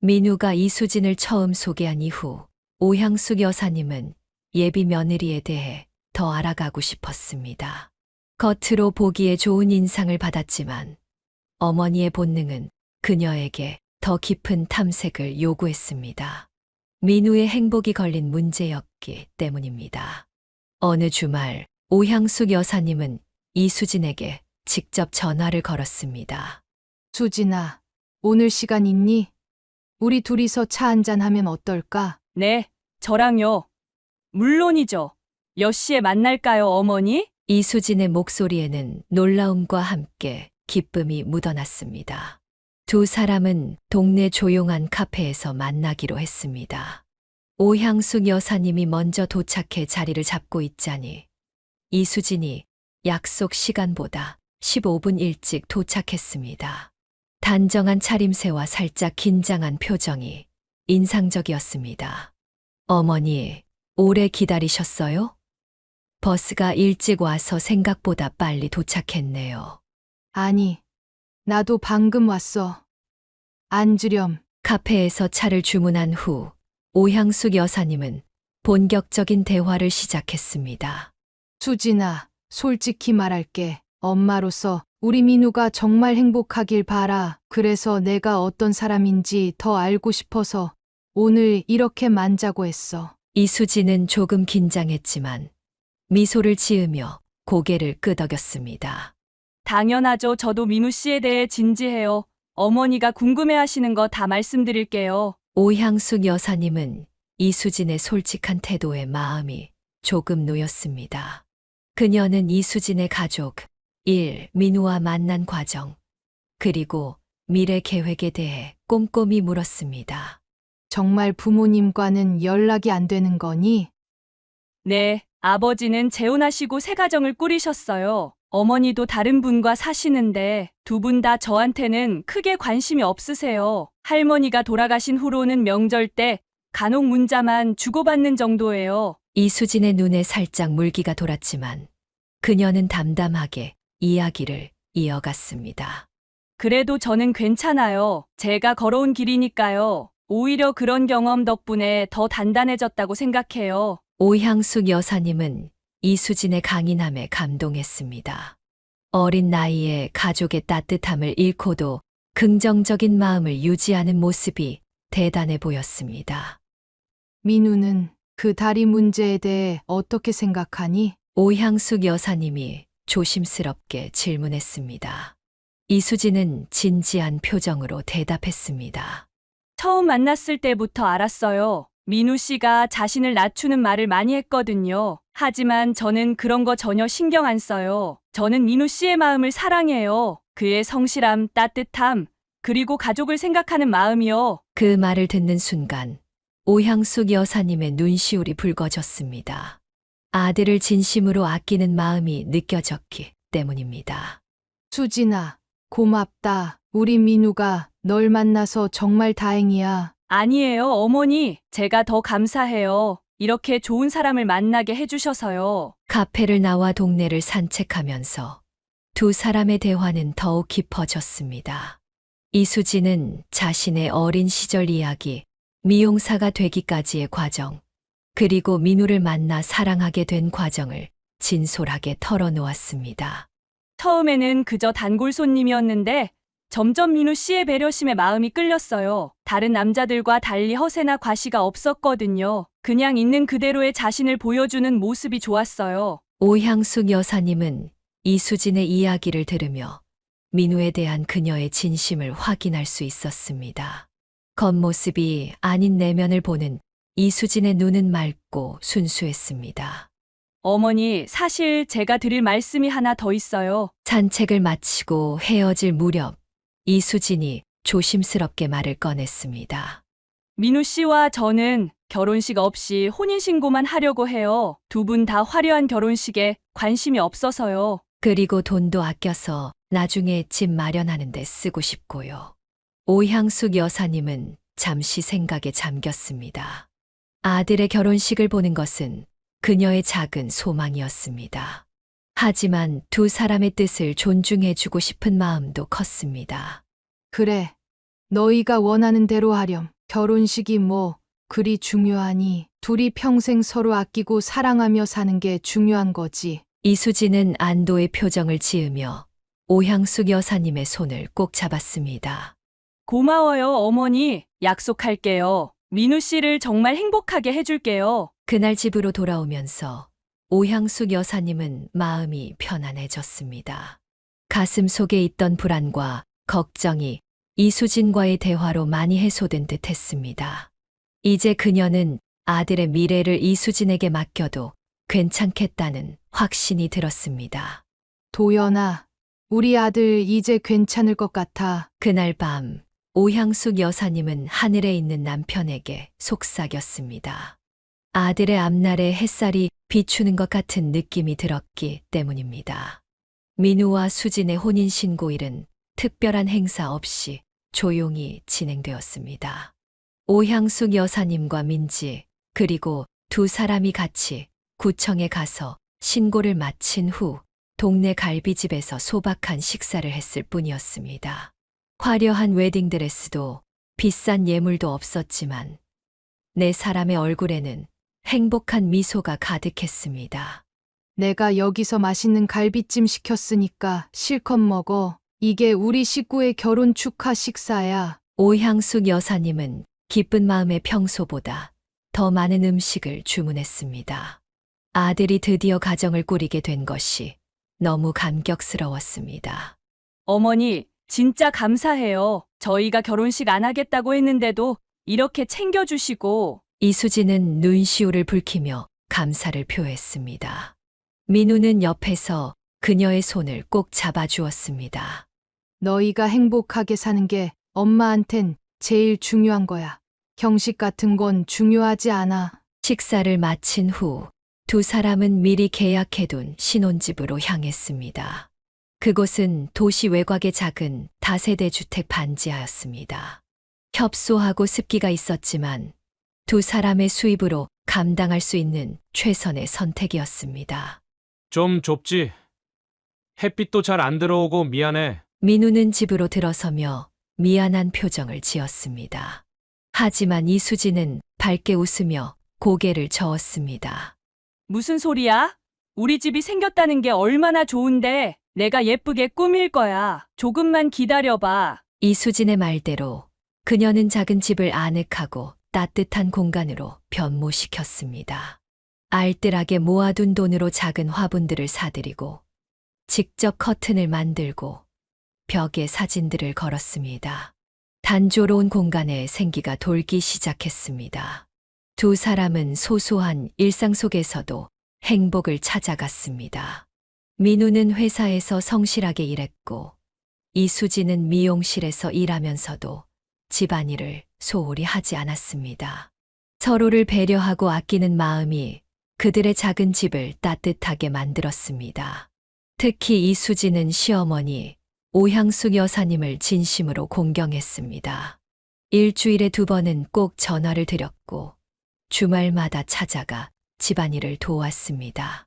민우가 이수진을 처음 소개한 이후 오향숙 여사님은 예비 며느리에 대해 더 알아가고 싶었습니다. 겉으로 보기에 좋은 인상을 받았지만 어머니의 본능은 그녀에게 더 깊은 탐색을 요구했습니다. 민우의 행복이 걸린 문제였기 때문입니다. 어느 주말 오향숙 여사님은 이수진에게 직접 전화를 걸었습니다. 수진아, 오늘 시간 있니? 우리 둘이서 차 한잔 하면 어떨까? 네, 저랑요. 물론이죠. 몇 시에 만날까요, 어머니? 이수진의 목소리에는 놀라움과 함께 기쁨이 묻어났습니다. 두 사람은 동네 조용한 카페에서 만나기로 했습니다. 오향숙 여사님이 먼저 도착해 자리를 잡고 있자니 이수진이 약속 시간보다 15분 일찍 도착했습니다. 단정한 차림새와 살짝 긴장한 표정이 인상적이었습니다. 어머니, 오래 기다리셨어요? 버스가 일찍 와서 생각보다 빨리 도착했네요. 아니, 나도 방금 왔어. 앉으렴. 카페에서 차를 주문한 후 오향숙 여사님은 본격적인 대화를 시작했습니다. 수진아, 솔직히 말할게. 엄마로서 우리 민우가 정말 행복하길 바라. 그래서 내가 어떤 사람인지 더 알고 싶어서 오늘 이렇게 만자고 했어. 이수진은 조금 긴장했지만 미소를 지으며 고개를 끄덕였습니다. 당연하죠. 저도 민우 씨에 대해 진지해요. 어머니가 궁금해하시는 거 다 말씀드릴게요. 오향숙 여사님은 이수진의 솔직한 태도에 마음이 조금 놓였습니다. 그녀는 이수진의 가족, 민우와 만난 과정, 그리고 미래 계획에 대해 꼼꼼히 물었습니다. 정말 부모님과는 연락이 안 되는 거니? 네, 아버지는 재혼하시고 새 가정을 꾸리셨어요. 어머니도 다른 분과 사시는데 두 분 다 저한테는 크게 관심이 없으세요. 할머니가 돌아가신 후로는 명절 때 간혹 문자만 주고받는 정도예요. 이수진의 눈에 살짝 물기가 돌았지만 그녀는 담담하게 이야기를 이어갔습니다. 그래도 저는 괜찮아요. 제가 걸어온 길이니까요. 오히려 그런 경험 덕분에 더 단단해졌다고 생각해요. 오향숙 여사님은 이수진의 강인함에 감동했습니다. 어린 나이에 가족의 따뜻함을 잃고도 긍정적인 마음을 유지하는 모습이 대단해 보였습니다. 민우는 그 다리 문제에 대해 어떻게 생각하니? 오향숙 여사님이 조심스럽게 질문했습니다. 이수진은 진지한 표정으로 대답했습니다. 처음 만났을 때부터 알았어요. 민우 씨가 자신을 낮추는 말을 많이 했거든요. 하지만 저는 그런 거 전혀 신경 안 써요. 저는 민우 씨의 마음을 사랑해요. 그의 성실함, 따뜻함, 그리고 가족을 생각하는 마음이요. 그 말을 듣는 순간 오향숙 여사님의 눈시울이 붉어졌습니다. 아들을 진심으로 아끼는 마음이 느껴졌기 때문입니다. 수진아, 고맙다. 우리 민우가 널 만나서 정말 다행이야. 아니에요, 어머니. 제가 더 감사해요. 이렇게 좋은 사람을 만나게 해주셔서요. 카페를 나와 동네를 산책하면서 두 사람의 대화는 더욱 깊어졌습니다. 이수진은 자신의 어린 시절 이야기, 미용사가 되기까지의 과정, 그리고 민우를 만나 사랑하게 된 과정을 진솔하게 털어놓았습니다. 처음에는 그저 단골 손님이었는데 점점 민우 씨의 배려심에 마음이 끌렸어요. 다른 남자들과 달리 허세나 과시가 없었거든요. 그냥 있는 그대로의 자신을 보여주는 모습이 좋았어요. 오향숙 여사님은 이수진의 이야기를 들으며 민우에 대한 그녀의 진심을 확인할 수 있었습니다. 겉모습이 아닌 내면을 보는 이수진의 눈은 맑고 순수했습니다. 어머니, 사실 제가 드릴 말씀이 하나 더 있어요. 산책을 마치고 헤어질 무렵 이수진이 조심스럽게 말을 꺼냈습니다. 민우 씨와 저는 결혼식 없이 혼인신고만 하려고 해요. 두 분 다 화려한 결혼식에 관심이 없어서요. 그리고 돈도 아껴서 나중에 집 마련하는 데 쓰고 싶고요. 오향숙 여사님은 잠시 생각에 잠겼습니다. 아들의 결혼식을 보는 것은 그녀의 작은 소망이었습니다. 하지만 두 사람의 뜻을 존중해주고 싶은 마음도 컸습니다. 그래. 너희가 원하는 대로 하렴. 결혼식이 뭐 그리 중요하니? 둘이 평생 서로 아끼고 사랑하며 사는 게 중요한 거지. 이수진은 안도의 표정을 지으며 오향숙 여사님의 손을 꼭 잡았습니다. 고마워요, 어머니. 약속할게요. 민우 씨를 정말 행복하게 해줄게요. 그날 집으로 돌아오면서 오향숙 여사님은 마음이 편안해졌습니다. 가슴 속에 있던 불안과 걱정이 이수진과의 대화로 많이 해소된 듯 했습니다. 이제 그녀는 아들의 미래를 이수진에게 맡겨도 괜찮겠다는 확신이 들었습니다. 도연아, 우리 아들 이제 괜찮을 것 같아. 그날 밤 오향숙 여사님은 하늘에 있는 남편에게 속삭였습니다. 아들의 앞날에 햇살이 비추는 것 같은 느낌이 들었기 때문입니다. 민우와 수진의 혼인신고일은 특별한 행사 없이 조용히 진행되었습니다. 오향숙 여사님과 민지, 그리고 두 사람이 같이 구청에 가서 신고를 마친 후 동네 갈비집에서 소박한 식사를 했을 뿐이었습니다. 화려한 웨딩드레스도 비싼 예물도 없었지만 네 사람의 얼굴에는 행복한 미소가 가득했습니다. 내가 여기서 맛있는 갈비찜 시켰으니까 실컷 먹어. 이게 우리 식구의 결혼 축하 식사야. 오향숙 여사님은 기쁜 마음에 평소보다 더 많은 음식을 주문했습니다. 아들이 드디어 가정을 꾸리게 된 것이 너무 감격스러웠습니다. 어머니, 진짜 감사해요. 저희가 결혼식 안 하겠다고 했는데도 이렇게 챙겨주시고. 이수진은 눈시울을 붉히며 감사를 표했습니다. 민우는 옆에서 그녀의 손을 꼭 잡아주었습니다. 너희가 행복하게 사는 게 엄마한텐 제일 중요한 거야. 형식 같은 건 중요하지 않아. 식사를 마친 후 두 사람은 미리 계약해둔 신혼집으로 향했습니다. 그곳은 도시 외곽의 작은 다세대 주택 반지하였습니다. 협소하고 습기가 있었지만 두 사람의 수입으로 감당할 수 있는 최선의 선택이었습니다. 좀 좁지? 햇빛도 잘 안 들어오고 미안해. 민우는 집으로 들어서며 미안한 표정을 지었습니다. 하지만 이수진은 밝게 웃으며 고개를 저었습니다. 무슨 소리야? 우리 집이 생겼다는 게 얼마나 좋은데 내가 예쁘게 꾸밀 거야. 조금만 기다려봐. 이수진의 말대로 그녀는 작은 집을 아늑하고 따뜻한 공간으로 변모시켰습니다. 알뜰하게 모아둔 돈으로 작은 화분들을 사들이고 직접 커튼을 만들고 벽에 사진들을 걸었습니다. 단조로운 공간에 생기가 돌기 시작했습니다. 두 사람은 소소한 일상 속에서도 행복을 찾아갔습니다. 민우는 회사에서 성실하게 일했고 이수진은 미용실에서 일하면서도 집안일을 소홀히 하지 않았습니다. 서로를 배려하고 아끼는 마음이 그들의 작은 집을 따뜻하게 만들었습니다. 특히 이수진은 시어머니 오향숙 여사님을 진심으로 공경했습니다. 일주일에 2번은 꼭 전화를 드렸고 주말마다 찾아가 집안일을 도왔습니다.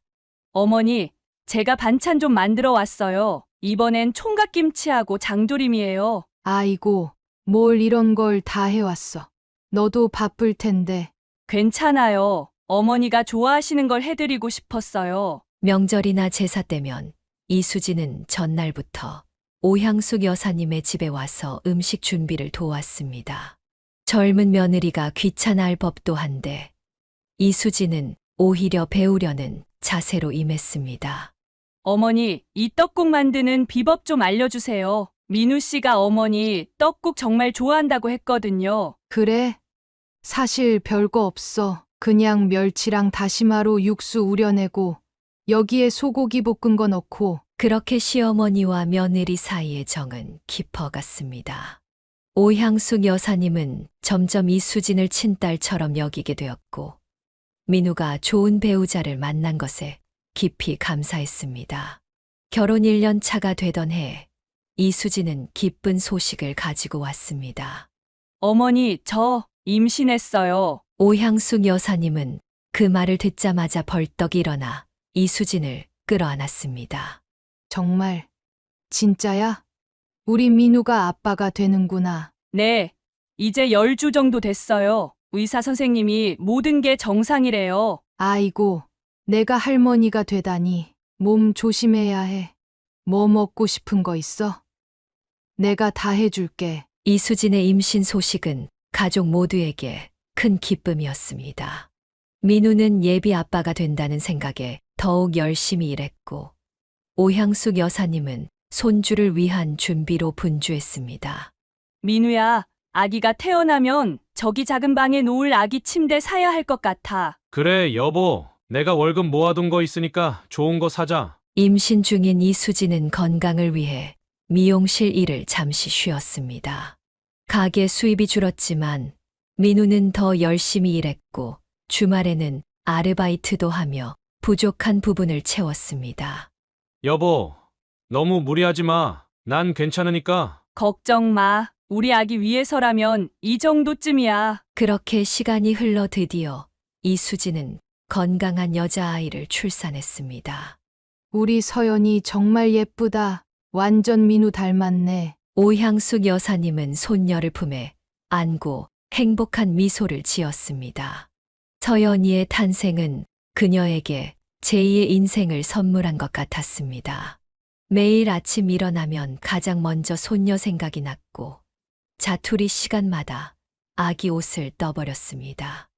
어머니, 제가 반찬 좀 만들어 왔어요. 이번엔 총각김치하고 장조림이에요. 아이고, 뭘 이런 걸 다 해왔어. 너도 바쁠 텐데. 괜찮아요. 어머니가 좋아하시는 걸 해드리고 싶었어요. 명절이나 제사 때면 이수진은 전날부터 오향숙 여사님의 집에 와서 음식 준비를 도왔습니다. 젊은 며느리가 귀찮아할 법도 한데 이수진은 오히려 배우려는 자세로 임했습니다. 어머니, 이 떡국 만드는 비법 좀 알려주세요. 민우 씨가 어머니 떡국 정말 좋아한다고 했거든요. 그래? 사실 별거 없어. 그냥 멸치랑 다시마로 육수 우려내고 여기에 소고기 볶은 거 넣고. 그렇게 시어머니와 며느리 사이의 정은 깊어갔습니다. 오향숙 여사님은 점점 이수진을 친딸처럼 여기게 되었고 민우가 좋은 배우자를 만난 것에 깊이 감사했습니다. 결혼 1년 차가 되던 해 이수진은 기쁜 소식을 가지고 왔습니다. 어머니, 저 임신했어요. 오향숙 여사님은 그 말을 듣자마자 벌떡 일어나 이수진을 끌어안았습니다. 정말? 진짜야? 우리 민우가 아빠가 되는구나. 네, 이제 10주 정도 됐어요. 의사 선생님이 모든 게 정상이래요. 아이고, 내가 할머니가 되다니. 몸 조심해야 해. 뭐 먹고 싶은 거 있어? 내가 다 해줄게. 이수진의 임신 소식은 가족 모두에게 큰 기쁨이었습니다. 민우는 예비 아빠가 된다는 생각에 더욱 열심히 일했고 오향숙 여사님은 손주를 위한 준비로 분주했습니다. 민우야, 아기가 태어나면 저기 작은 방에 놓을 아기 침대 사야 할 것 같아. 그래, 여보. 내가 월급 모아둔 거 있으니까 좋은 거 사자. 임신 중인 이수진은 건강을 위해 미용실 일을 잠시 쉬었습니다. 가게 수입이 줄었지만 민우는 더 열심히 일했고 주말에는 아르바이트도 하며 부족한 부분을 채웠습니다. 여보, 너무 무리하지 마. 난 괜찮으니까. 걱정 마. 우리 아기 위해서라면 이 정도쯤이야. 그렇게 시간이 흘러 드디어 이수진은 건강한 여자아이를 출산했습니다. 우리 서연이 정말 예쁘다. 완전 민우 닮았네. 오향숙 여사님은 손녀를 품에 안고 행복한 미소를 지었습니다. 서연이의 탄생은 그녀에게 제2의 인생을 선물한 것 같았습니다. 매일 아침 일어나면 가장 먼저 손녀 생각이 났고 자투리 시간마다 아기 옷을 떠버렸습니다.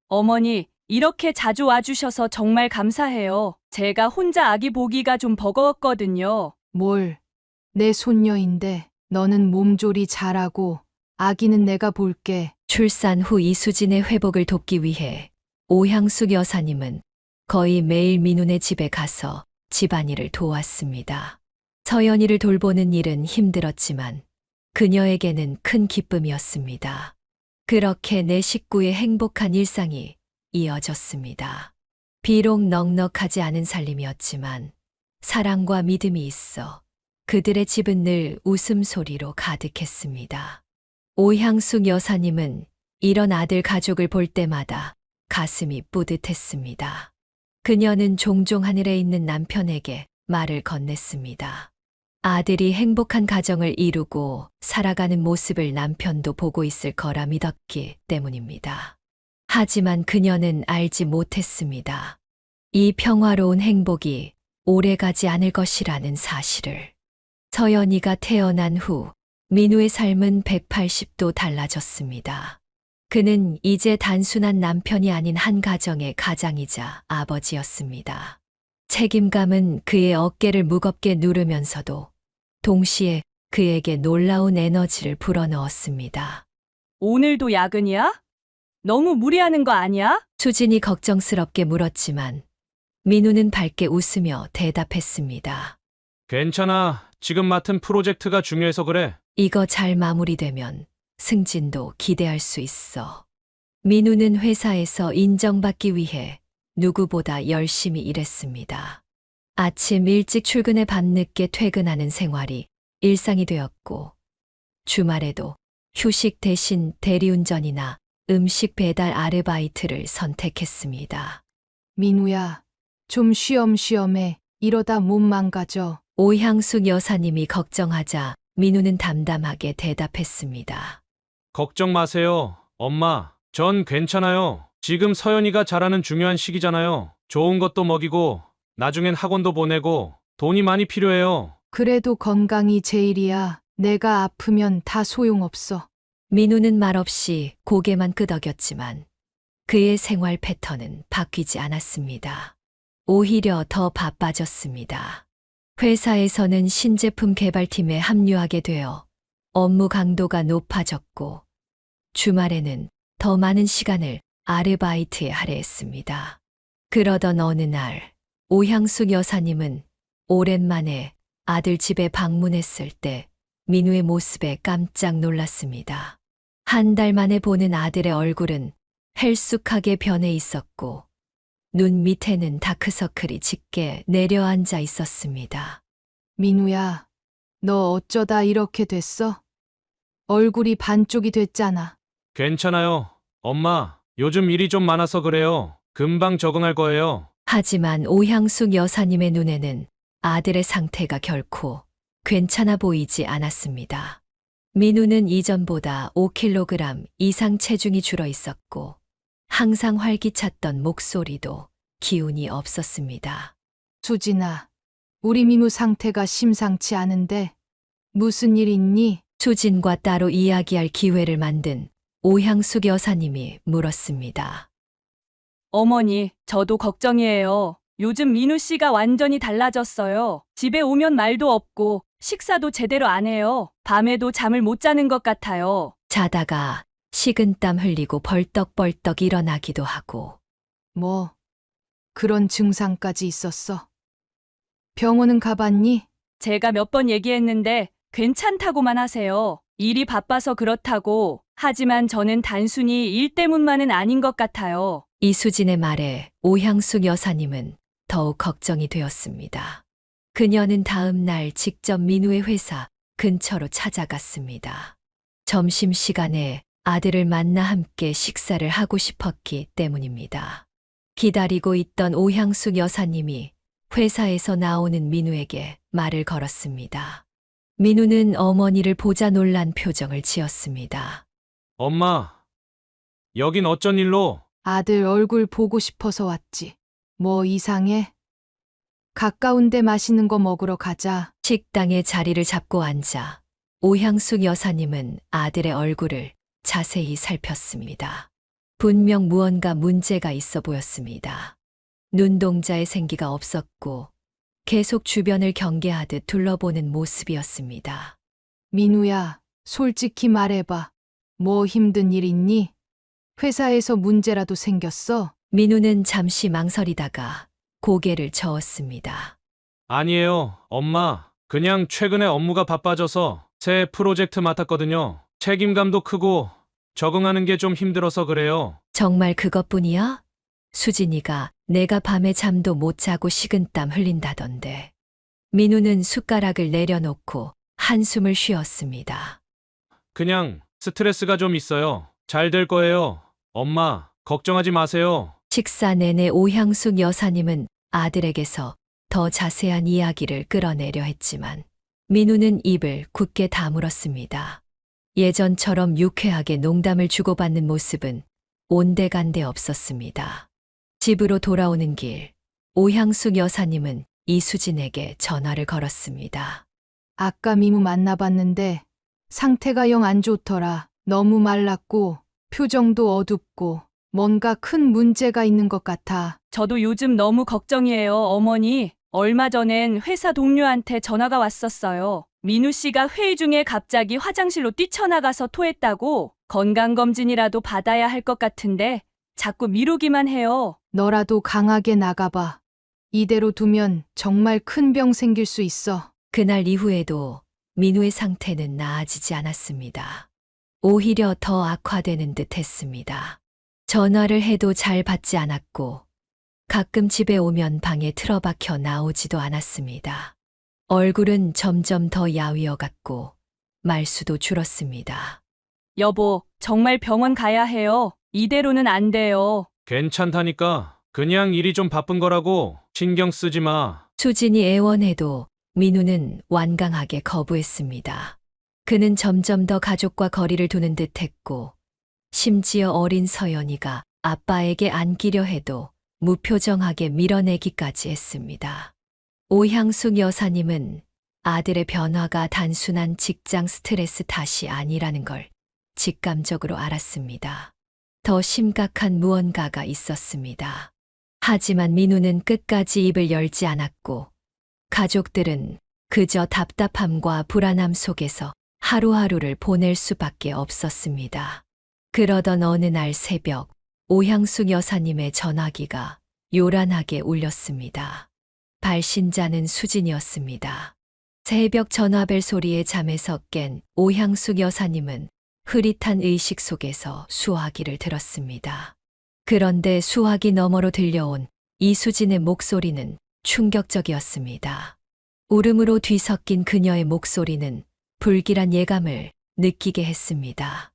어머니, 이렇게 자주 와주셔서 정말 감사해요. 제가 혼자 아기 보기가 좀 버거웠거든요. 뭘, 내 손녀인데 너는 몸조리 잘하고 아기는 내가 볼게. 출산 후 이수진의 회복을 돕기 위해 오향숙 여사님은 거의 매일 민훈의 집에 가서 집안일을 도왔습니다. 서연이를 돌보는 일은 힘들었지만 그녀에게는 큰 기쁨이었습니다. 그렇게 내 식구의 행복한 일상이 이어졌습니다. 비록 넉넉하지 않은 살림이었지만 사랑과 믿음이 있어 그들의 집은 늘 웃음소리로 가득했습니다. 오향숙 여사님은 이런 아들 가족을 볼 때마다 가슴이 뿌듯했습니다. 그녀는 종종 하늘에 있는 남편에게 말을 건넸습니다. 아들이 행복한 가정을 이루고 살아가는 모습을 남편도 보고 있을 거라 믿었기 때문입니다. 하지만 그녀는 알지 못했습니다. 이 평화로운 행복이 오래가지 않을 것이라는 사실을. 서연이가 태어난 후 민우의 삶은 180도 달라졌습니다. 그는 이제 단순한 남편이 아닌 한 가정의 가장이자 아버지였습니다. 책임감은 그의 어깨를 무겁게 누르면서도 동시에 그에게 놀라운 에너지를 불어넣었습니다. 오늘도 야근이야? 너무 무리하는 거 아니야? 수진이 걱정스럽게 물었지만 민우는 밝게 웃으며 대답했습니다. 괜찮아. 지금 맡은 프로젝트가 중요해서 그래. 이거 잘 마무리되면 승진도 기대할 수 있어. 민우는 회사에서 인정받기 위해 누구보다 열심히 일했습니다. 아침 일찍 출근해 밤늦게 퇴근하는 생활이 일상이 되었고 주말에도 휴식 대신 대리운전이나 음식 배달 아르바이트를 선택했습니다. 민우야, 좀 쉬엄쉬엄해. 이러다 몸 망가져. 오향숙 여사님이 걱정하자 민우는 담담하게 대답했습니다. 걱정 마세요. 엄마, 전 괜찮아요. 지금 서연이가 자라는 중요한 시기잖아요. 좋은 것도 먹이고 나중엔 학원도 보내고 돈이 많이 필요해요. 그래도 건강이 제일이야. 내가 아프면 다 소용없어. 민우는 말없이 고개만 끄덕였지만 그의 생활 패턴은 바뀌지 않았습니다. 오히려 더 바빠졌습니다. 회사에서는 신제품 개발팀에 합류하게 되어 업무 강도가 높아졌고 주말에는 더 많은 시간을 아르바이트에 할애했습니다. 그러던 어느 날 오향숙 여사님은 오랜만에 아들 집에 방문했을 때 민우의 모습에 깜짝 놀랐습니다. 한 달 만에 보는 아들의 얼굴은 헬쑥하게 변해 있었고 눈 밑에는 다크서클이 짙게 내려앉아 있었습니다. 민우야, 너 어쩌다 이렇게 됐어? 얼굴이 반쪽이 됐잖아. 괜찮아요. 엄마, 요즘 일이 좀 많아서 그래요. 금방 적응할 거예요. 하지만 오향숙 여사님의 눈에는 아들의 상태가 결코 괜찮아 보이지 않았습니다. 민우는 이전보다 5kg 이상 체중이 줄어 있었고 항상 활기찼던 목소리도 기운이 없었습니다. 수진아, 우리 민우 상태가 심상치 않은데 무슨 일 있니? 수진과 따로 이야기할 기회를 만든 오향숙 여사님이 물었습니다. 어머니, 저도 걱정이에요. 요즘 민우 씨가 완전히 달라졌어요. 집에 오면 말도 없고 식사도 제대로 안 해요. 밤에도 잠을 못 자는 것 같아요. 자다가 식은땀 흘리고 벌떡벌떡 일어나기도 하고. 뭐, 그런 증상까지 있었어? 병원은 가봤니? 제가 몇 번 얘기했는데 괜찮다고만 하세요. 일이 바빠서 그렇다고. 하지만 저는 단순히 일 때문만은 아닌 것 같아요. 이수진의 말에 오향숙 여사님은 더욱 걱정이 되었습니다. 그녀는 다음 날 직접 민우의 회사 근처로 찾아갔습니다. 점심시간에 아들을 만나 함께 식사를 하고 싶었기 때문입니다. 기다리고 있던 오향숙 여사님이 회사에서 나오는 민우에게 말을 걸었습니다. 민우는 어머니를 보자 놀란 표정을 지었습니다. 엄마, 여긴 어쩐 일로? 아들 얼굴 보고 싶어서 왔지. 뭐 이상해? 가까운데 맛있는 거 먹으러 가자. 식당에 자리를 잡고 앉아 오향숙 여사님은 아들의 얼굴을 자세히 살폈습니다. 분명 무언가 문제가 있어 보였습니다. 눈동자에 생기가 없었고 계속 주변을 경계하듯 둘러보는 모습이었습니다. 민우야, 솔직히 말해봐. 뭐 힘든 일 있니? 회사에서 문제라도 생겼어? 민우는 잠시 망설이다가 고개를 저었습니다. 아니에요, 엄마. 그냥 최근에 업무가 바빠져서 새 프로젝트 맡았거든요. 책임감도 크고 적응하는 게 좀 힘들어서 그래요. 정말 그것뿐이야? 수진이가 내가 밤에 잠도 못 자고 식은땀 흘린다던데. 민우는 숟가락을 내려놓고 한숨을 쉬었습니다. 그냥 스트레스가 좀 있어요. 잘 될 거예요. 엄마, 걱정하지 마세요. 식사 내내 오향숙 여사님은 아들에게서 더 자세한 이야기를 끌어내려 했지만 민우는 입을 굳게 다물었습니다. 예전처럼 유쾌하게 농담을 주고받는 모습은 온데간데 없었습니다. 집으로 돌아오는 길, 오향숙 여사님은 이수진에게 전화를 걸었습니다. 아까 민우 만나봤는데 상태가 영 안 좋더라. 너무 말랐고 표정도 어둡고 뭔가 큰 문제가 있는 것 같아. 저도 요즘 너무 걱정이에요, 어머니. 얼마 전엔 회사 동료한테 전화가 왔었어요. 민우 씨가 회의 중에 갑자기 화장실로 뛰쳐나가서 토했다고 건강검진이라도 받아야 할 것 같은데 자꾸 미루기만 해요. 너라도 강하게 나가봐. 이대로 두면 정말 큰 병 생길 수 있어. 그날 이후에도 민우의 상태는 나아지지 않았습니다. 오히려 더 악화되는 듯 했습니다. 전화를 해도 잘 받지 않았고 가끔 집에 오면 방에 틀어박혀 나오지도 않았습니다. 얼굴은 점점 더 야위어갔고 말수도 줄었습니다. 여보, 정말 병원 가야 해요. 이대로는 안 돼요. 괜찮다니까. 그냥 일이 좀 바쁜 거라고 신경 쓰지 마. 수진이 애원해도 민우는 완강하게 거부했습니다. 그는 점점 더 가족과 거리를 두는 듯 했고 심지어 어린 서연이가 아빠에게 안기려 해도 무표정하게 밀어내기까지 했습니다. 오향숙 여사님은 아들의 변화가 단순한 직장 스트레스 탓이 아니라는 걸 직감적으로 알았습니다. 더 심각한 무언가가 있었습니다. 하지만 민우는 끝까지 입을 열지 않았고 가족들은 그저 답답함과 불안함 속에서 하루하루를 보낼 수밖에 없었습니다. 그러던 어느 날 새벽 오향숙 여사님의 전화기가 요란하게 울렸습니다. 발신자는 수진이었습니다. 새벽 전화벨 소리에 잠에서 깬 오향숙 여사님은 흐릿한 의식 속에서 수화기를 들었습니다. 그런데 수화기 너머로 들려온 이수진의 목소리는 충격적이었습니다. 울음으로 뒤섞인 그녀의 목소리는 불길한 예감을 느끼게 했습니다.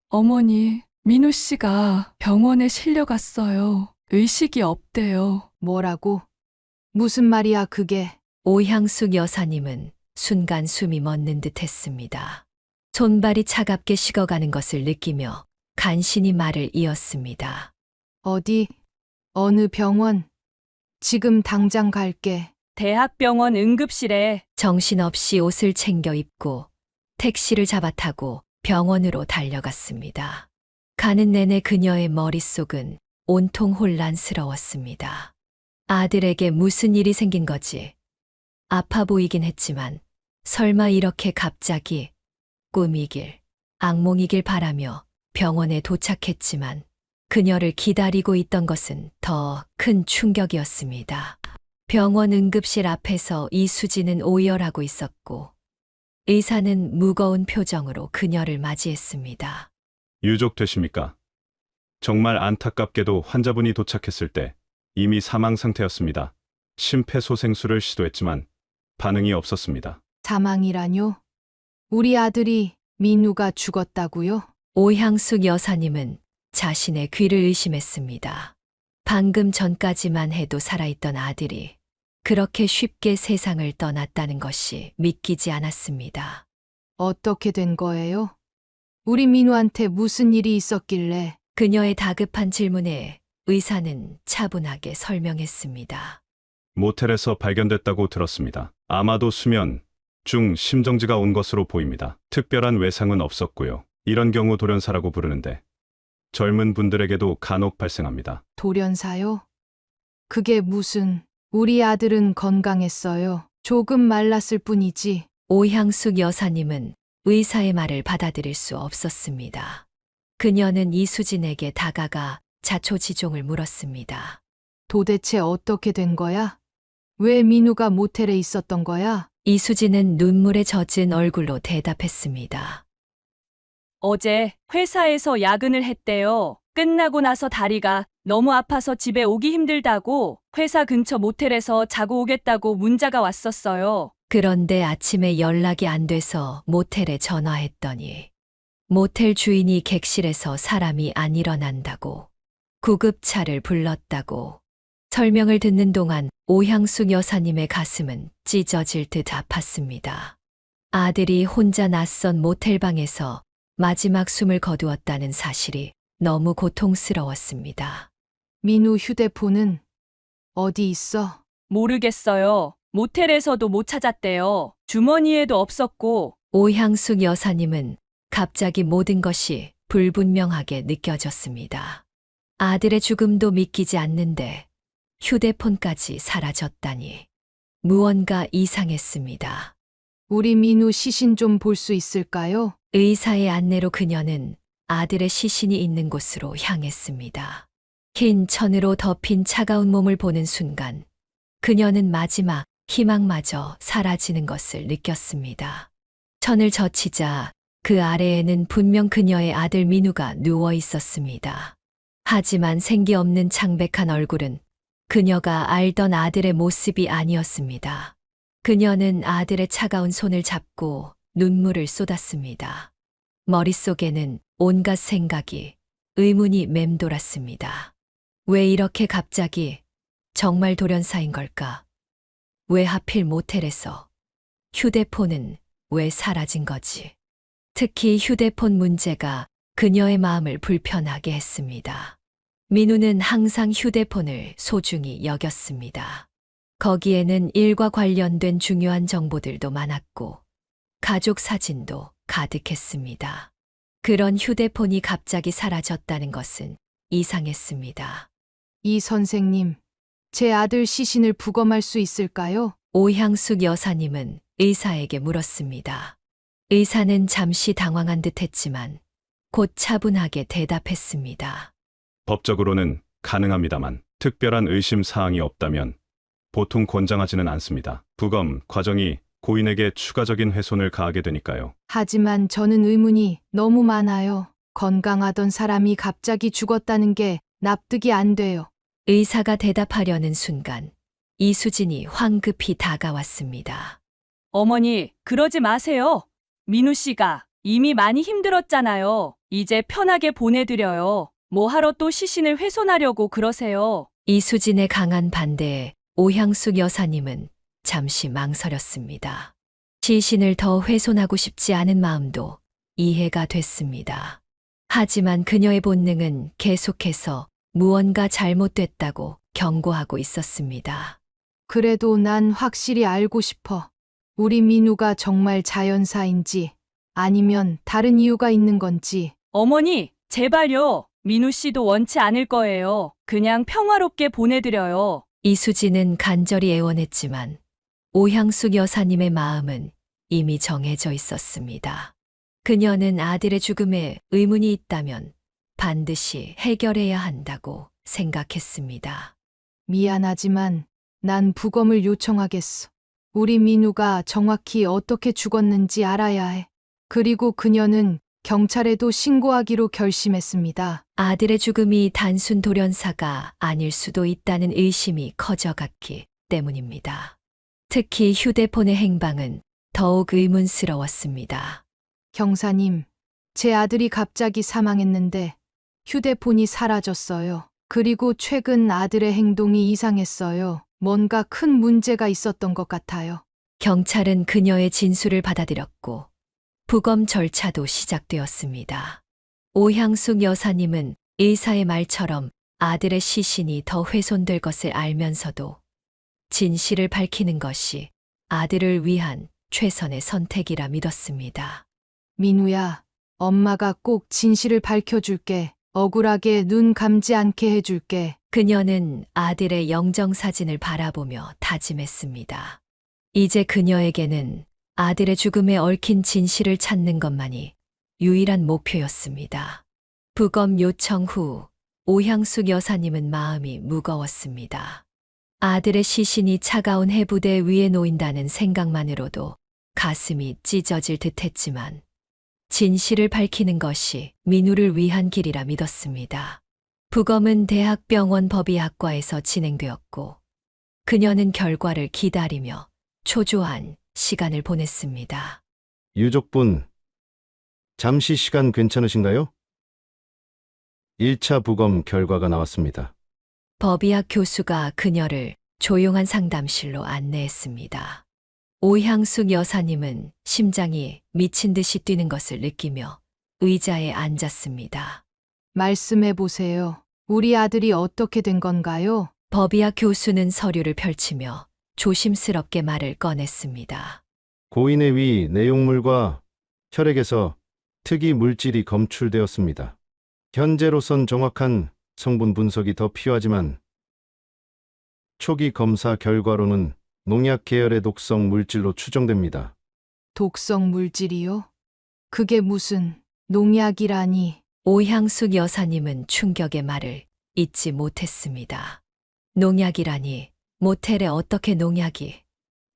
어머니, 민우 씨가 병원에 실려갔어요. 의식이 없대요. 뭐라고? 무슨 말이야 그게? 오향숙 여사님은 순간 숨이 멎는 듯 했습니다. 손발이 차갑게 식어가는 것을 느끼며 간신히 말을 이었습니다. 어디? 어느 병원? 지금 당장 갈게. 대학병원 응급실에. 정신없이 옷을 챙겨 입고 택시를 잡아타고 병원으로 달려갔습니다. 가는 내내 그녀의 머릿속은 온통 혼란스러웠습니다. 아들에게 무슨 일이 생긴 거지? 아파 보이긴 했지만 설마 이렇게 갑자기 꿈이길, 악몽이길 바라며 병원에 도착했지만 그녀를 기다리고 있던 것은 더 큰 충격이었습니다. 병원 응급실 앞에서 이수진은 오열하고 있었고 의사는 무거운 표정으로 그녀를 맞이했습니다. 유족되십니까? 정말 안타깝게도 환자분이 도착했을 때 이미 사망 상태였습니다. 심폐소생술을 시도했지만 반응이 없었습니다. 사망이라뇨? 우리 아들이 민우가 죽었다고요? 오향숙 여사님은 자신의 귀를 의심했습니다. 방금 전까지만 해도 살아있던 아들이 그렇게 쉽게 세상을 떠났다는 것이 믿기지 않았습니다. 어떻게 된 거예요? 우리 민우한테 무슨 일이 있었길래? 그녀의 다급한 질문에 의사는 차분하게 설명했습니다. 모텔에서 발견됐다고 들었습니다. 아마도 수면 중 심정지가 온 것으로 보입니다. 특별한 외상은 없었고요. 이런 경우 돌연사라고 부르는데 젊은 분들에게도 간혹 발생합니다. 돌연사요? 그게 무슨, 우리 아들은 건강했어요. 조금 말랐을 뿐이지. 오향숙 여사님은 의사의 말을 받아들일 수 없었습니다. 그녀는 이수진에게 다가가 자초지종을 물었습니다. 도대체 어떻게 된 거야? 왜 민우가 모텔에 있었던 거야? 이수진은 눈물에 젖은 얼굴로 대답했습니다. 어제 회사에서 야근을 했대요. 끝나고 나서 다리가 너무 아파서 집에 오기 힘들다고 회사 근처 모텔에서 자고 오겠다고 문자가 왔었어요. 그런데 아침에 연락이 안 돼서 모텔에 전화했더니 모텔 주인이 객실에서 사람이 안 일어난다고 구급차를 불렀다고 설명을 듣는 동안 오향숙 여사님의 가슴은 찢어질 듯 아팠습니다. 아들이 혼자 낯선 모텔방에서 마지막 숨을 거두었다는 사실이 너무 고통스러웠습니다. 민우 휴대폰은 어디 있어? 모르겠어요. 모텔에서도 못 찾았대요. 주머니에도 없었고. 오향숙 여사님은 갑자기 모든 것이 불분명하게 느껴졌습니다. 아들의 죽음도 믿기지 않는데 휴대폰까지 사라졌다니 무언가 이상했습니다. 우리 민우 시신 좀 볼 수 있을까요? 의사의 안내로 그녀는 아들의 시신이 있는 곳으로 향했습니다. 흰 천으로 덮인 차가운 몸을 보는 순간 그녀는 마지막 희망마저 사라지는 것을 느꼈습니다. 천을 젖히자 그 아래에는 분명 그녀의 아들 민우가 누워 있었습니다. 하지만 생기 없는 창백한 얼굴은 그녀가 알던 아들의 모습이 아니었습니다. 그녀는 아들의 차가운 손을 잡고 눈물을 쏟았습니다. 머릿속에는 온갖 생각이, 의문이 맴돌았습니다. 왜 이렇게 갑자기? 정말 돌연사인 걸까? 왜 하필 모텔에서? 휴대폰은 왜 사라진 거지? 특히 휴대폰 문제가 그녀의 마음을 불편하게 했습니다. 민우는 항상 휴대폰을 소중히 여겼습니다. 거기에는 일과 관련된 중요한 정보들도 많았고 가족 사진도 가득했습니다. 그런 휴대폰이 갑자기 사라졌다는 것은 이상했습니다. 이 선생님, 제 아들 시신을 부검할 수 있을까요? 오향숙 여사님은 의사에게 물었습니다. 의사는 잠시 당황한 듯 했지만 곧 차분하게 대답했습니다. 법적으로는 가능합니다만 특별한 의심 사항이 없다면 보통 권장하지는 않습니다. 부검 과정이 고인에게 추가적인 훼손을 가하게 되니까요. 하지만 저는 의문이 너무 많아요. 건강하던 사람이 갑자기 죽었다는 게 납득이 안 돼요. 의사가 대답하려는 순간 이수진이 황급히 다가왔습니다. 어머니, 그러지 마세요. 민우 씨가 이미 많이 힘들었잖아요. 이제 편하게 보내드려요. 뭐 하러 또 시신을 훼손하려고 그러세요. 이수진의 강한 반대에 오향숙 여사님은 잠시 망설였습니다. 시신을 더 훼손하고 싶지 않은 마음도 이해가 됐습니다. 하지만 그녀의 본능은 계속해서 무언가 잘못됐다고 경고하고 있었습니다. 그래도 난 확실히 알고 싶어. 우리 민우가 정말 자연사인지 아니면 다른 이유가 있는 건지. 어머니, 제발요. 민우 씨도 원치 않을 거예요. 그냥 평화롭게 보내드려요. 이수진은 간절히 애원했지만 오향숙 여사님의 마음은 이미 정해져 있었습니다. 그녀는 아들의 죽음에 의문이 있다면 반드시 해결해야 한다고 생각했습니다. 미안하지만 난 부검을 요청하겠어. 우리 민우가 정확히 어떻게 죽었는지 알아야 해. 그리고 그녀는 경찰에도 신고하기로 결심했습니다. 아들의 죽음이 단순 돌연사가 아닐 수도 있다는 의심이 커져갔기 때문입니다. 특히 휴대폰의 행방은 더욱 의문스러웠습니다. 경사님, 제 아들이 갑자기 사망했는데 휴대폰이 사라졌어요. 그리고 최근 아들의 행동이 이상했어요. 뭔가 큰 문제가 있었던 것 같아요. 경찰은 그녀의 진술을 받아들였고 부검 절차도 시작되었습니다. 오향숙 여사님은 의사의 말처럼 아들의 시신이 더 훼손될 것을 알면서도 진실을 밝히는 것이 아들을 위한 최선의 선택이라 믿었습니다. 민우야, 엄마가 꼭 진실을 밝혀줄게. 억울하게 눈 감지 않게 해줄게. 그녀는 아들의 영정사진을 바라보며 다짐했습니다. 이제 그녀에게는 아들의 죽음에 얽힌 진실을 찾는 것만이 유일한 목표였습니다. 부검 요청 후 오향숙 여사님은 마음이 무거웠습니다. 아들의 시신이 차가운 해부대 위에 놓인다는 생각만으로도 가슴이 찢어질 듯했지만 진실을 밝히는 것이 민우를 위한 길이라 믿었습니다. 부검은 대학병원 법의학과에서 진행되었고 그녀는 결과를 기다리며 초조한 시간을 보냈습니다. 유족분, 잠시 시간 괜찮으신가요? 1차 부검 결과가 나왔습니다. 법의학 교수가 그녀를 조용한 상담실로 안내했습니다. 오향숙 여사님은 심장이 미친 듯이 뛰는 것을 느끼며 의자에 앉았습니다. 말씀해 보세요. 우리 아들이 어떻게 된 건가요? 법의학 교수는 서류를 펼치며 조심스럽게 말을 꺼냈습니다. 고인의 위 내용물과 혈액에서 특이 물질이 검출되었습니다. 현재로선 정확한 성분 분석이 더 필요하지만 초기 검사 결과로는 농약 계열의 독성 물질로 추정됩니다. 독성 물질이요? 그게 무슨 농약이라니. 오향숙 여사님은 충격의 말을 잊지 못했습니다. 농약이라니, 모텔에 어떻게 농약이?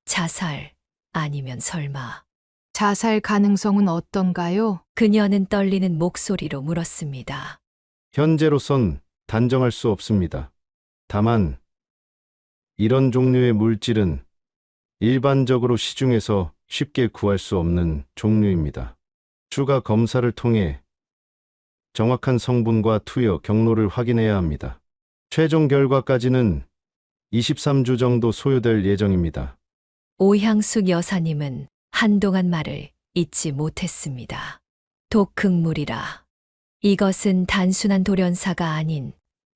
자살 아니면 설마. 자살 가능성은 어떤가요? 그녀는 떨리는 목소리로 물었습니다. 현재로선 단정할 수 없습니다. 다만 이런 종류의 물질은 일반적으로 시중에서 쉽게 구할 수 없는 종류입니다. 추가 검사를 통해 정확한 성분과 투여 경로를 확인해야 합니다. 최종 결과까지는 23주 정도 소요될 예정입니다. 오향숙 여사님은 한동안 말을 잊지 못했습니다. 독극물이라. 이것은 단순한 돌연사가 아닌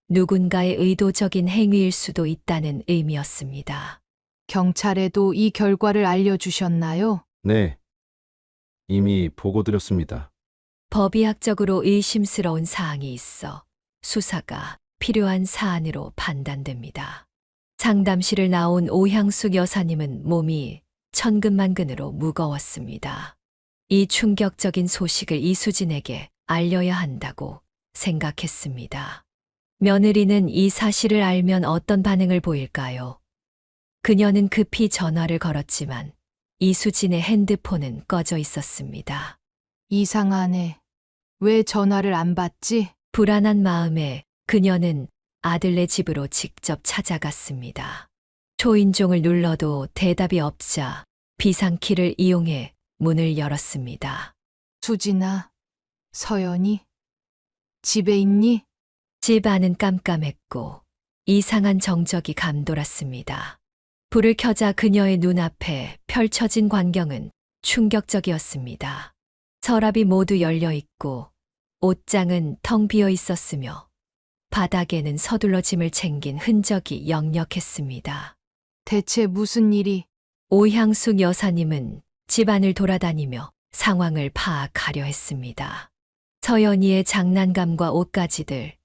누군가의 의도적인 행위일 수도 있다는 의미였습니다. 경찰에도 이 결과를 알려주셨나요? 네, 이미 보고드렸습니다. 법의학적으로 의심스러운 사항이 있어 수사가 필요한 사안으로 판단됩니다. 상담실을 나온 오향숙 여사님은 몸이 천근만근으로 무거웠습니다. 이 충격적인 소식을 이수진에게 알려야 한다고 생각했습니다. 며느리는 이 사실을 알면 어떤 반응을 보일까요? 그녀는 급히 전화를 걸었지만 이수진의 핸드폰은 꺼져 있었습니다. 이상하네. 왜 전화를 안 받지? 불안한 마음에 그녀는 아들네 집으로 직접 찾아갔습니다. 초인종을 눌러도 대답이 없자 비상키를 이용해 문을 열었습니다. 수진아, 서연이? 집에 있니? 집 안은 깜깜했고 이상한 정적이 감돌았습니다. 불을 켜자 그녀의 눈앞에 펼쳐진 광경은 충격적이었습니다. 서랍이 모두 열려 있고 옷장은 텅 비어 있었으며 바닥에는 서둘러 짐을 챙긴 흔적이 역력했습니다. 대체 무슨 일이? 오향숙 여사님은 집안을 돌아다니며 상황을 파악하려 했습니다. 서연이의 장난감과 옷가지들,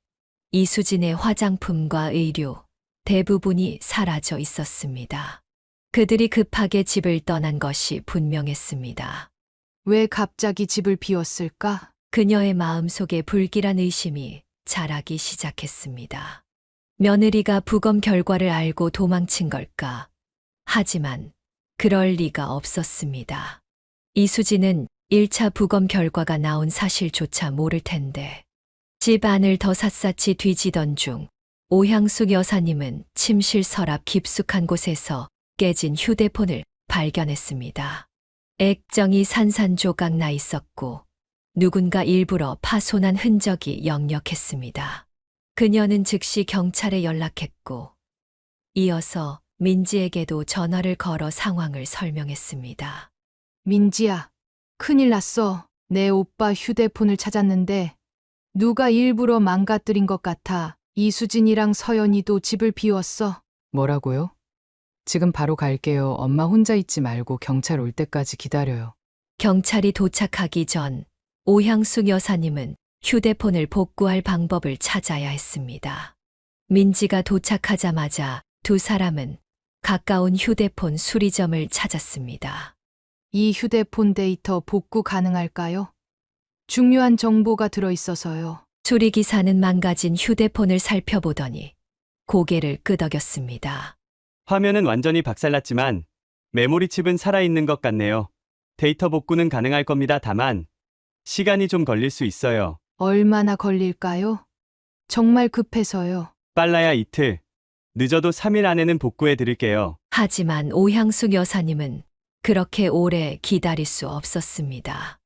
이수진의 화장품과 의류, 대부분이 사라져 있었습니다. 그들이 급하게 집을 떠난 것이 분명했습니다. 왜 갑자기 집을 비웠을까? 그녀의 마음속에 불길한 의심이 자라기 시작했습니다. 며느리가 부검 결과를 알고 도망친 걸까? 하지만 그럴 리가 없었습니다. 이수진은 1차 부검 결과가 나온 사실조차 모를 텐데. 집 안을 더 샅샅이 뒤지던 중 오향숙 여사님은 침실 서랍 깊숙한 곳에서 깨진 휴대폰을 발견했습니다. 액정이 산산조각 나 있었고 누군가 일부러 파손한 흔적이 역력했습니다. 그녀는 즉시 경찰에 연락했고 이어서 민지에게도 전화를 걸어 상황을 설명했습니다. 민지야, 큰일 났어. 내 오빠 휴대폰을 찾았는데 누가 일부러 망가뜨린 것 같아. 이수진이랑 서연이도 집을 비웠어. 뭐라고요? 지금 바로 갈게요. 엄마 혼자 있지 말고 경찰 올 때까지 기다려요. 경찰이 도착하기 전 오향숙 여사님은 휴대폰을 복구할 방법을 찾아야 했습니다. 민지가 도착하자마자 두 사람은 가까운 휴대폰 수리점을 찾았습니다. 이 휴대폰 데이터 복구 가능할까요? 중요한 정보가 들어있어서요. 수리기사는 망가진 휴대폰을 살펴보더니 고개를 끄덕였습니다. 화면은 완전히 박살났지만 메모리 칩은 살아있는 것 같네요. 데이터 복구는 가능할 겁니다. 다만 시간이 좀 걸릴 수 있어요. 얼마나 걸릴까요? 정말 급해서요. 빨라야 이틀, 늦어도 3일 안에는 복구해 드릴게요. 하지만 오향숙 여사님은 그렇게 오래 기다릴 수 없었습니다.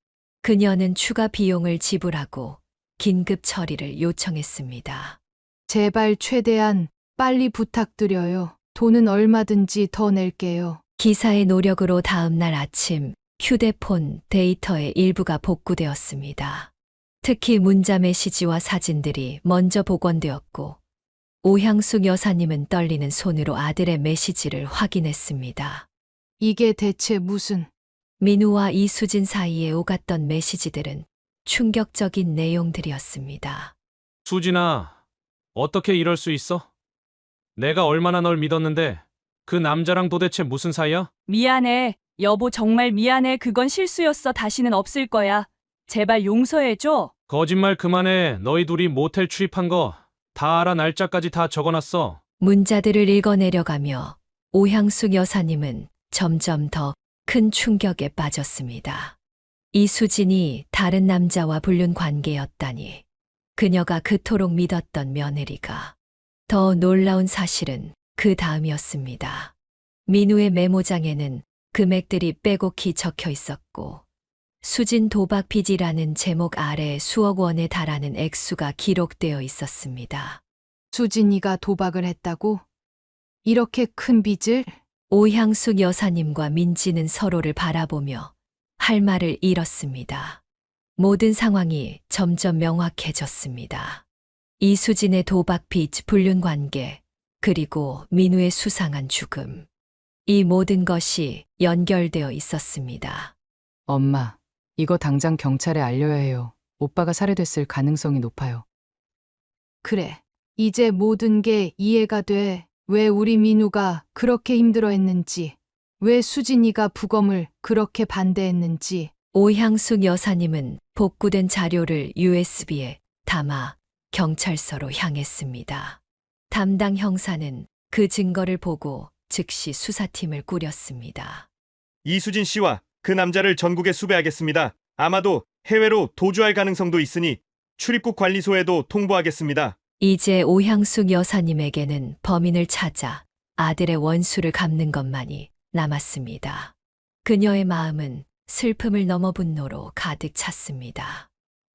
그녀는 추가 비용을 지불하고 긴급 처리를 요청했습니다. 제발 최대한 빨리 부탁드려요. 돈은 얼마든지 더 낼게요. 기사의 노력으로 다음 날 아침 휴대폰 데이터의 일부가 복구되었습니다. 특히 문자 메시지와 사진들이 먼저 복원되었고 오향숙 여사님은 떨리는 손으로 아들의 메시지를 확인했습니다. 이게 대체 무슨... 민우와 이수진 사이에 오갔던 메시지들은 충격적인 내용들이었습니다. 수진아, 어떻게 이럴 수 있어? 내가 얼마나 널 믿었는데 그 남자랑 도대체 무슨 사이야? 미안해. 여보 정말 미안해. 그건 실수였어. 다시는 없을 거야. 제발 용서해줘. 거짓말 그만해. 너희 둘이 모텔 출입한 거 다 알아. 날짜까지 다 적어놨어. 문자들을 읽어내려가며 오향숙 여사님은 점점 더 큰 충격에 빠졌습니다. 이수진이 다른 남자와 불륜 관계였다니. 그녀가 그토록 믿었던 며느리가. 더 놀라운 사실은 그 다음이었습니다. 민우의 메모장에는 금액들이 빼곡히 적혀 있었고 수진 도박 빚이라는 제목 아래 수억 원에 달하는 액수가 기록되어 있었습니다. 수진이가 도박을 했다고? 이렇게 큰 빚을? 오향숙 여사님과 민지는 서로를 바라보며 할 말을 잃었습니다. 모든 상황이 점점 명확해졌습니다. 이수진의 도박 빚, 불륜 관계, 그리고 민우의 수상한 죽음. 이 모든 것이 연결되어 있었습니다. 엄마, 이거 당장 경찰에 알려야 해요. 오빠가 살해됐을 가능성이 높아요. 그래. 이제 모든 게 이해가 돼. 왜 우리 민우가 그렇게 힘들어했는지, 왜 수진이가 부검을 그렇게 반대했는지. 오향숙 여사님은 복구된 자료를 USB에 담아 경찰서로 향했습니다. 담당 형사는 그 증거를 보고 즉시 수사팀을 꾸렸습니다. 이수진 씨와 그 남자를 전국에 수배하겠습니다. 아마도 해외로 도주할 가능성도 있으니 출입국 관리소에도 통보하겠습니다. 이제 오향숙 여사님에게는 범인을 찾아 아들의 원수를 갚는 것만이 남았습니다. 그녀의 마음은 슬픔을 넘어 분노로 가득 찼습니다.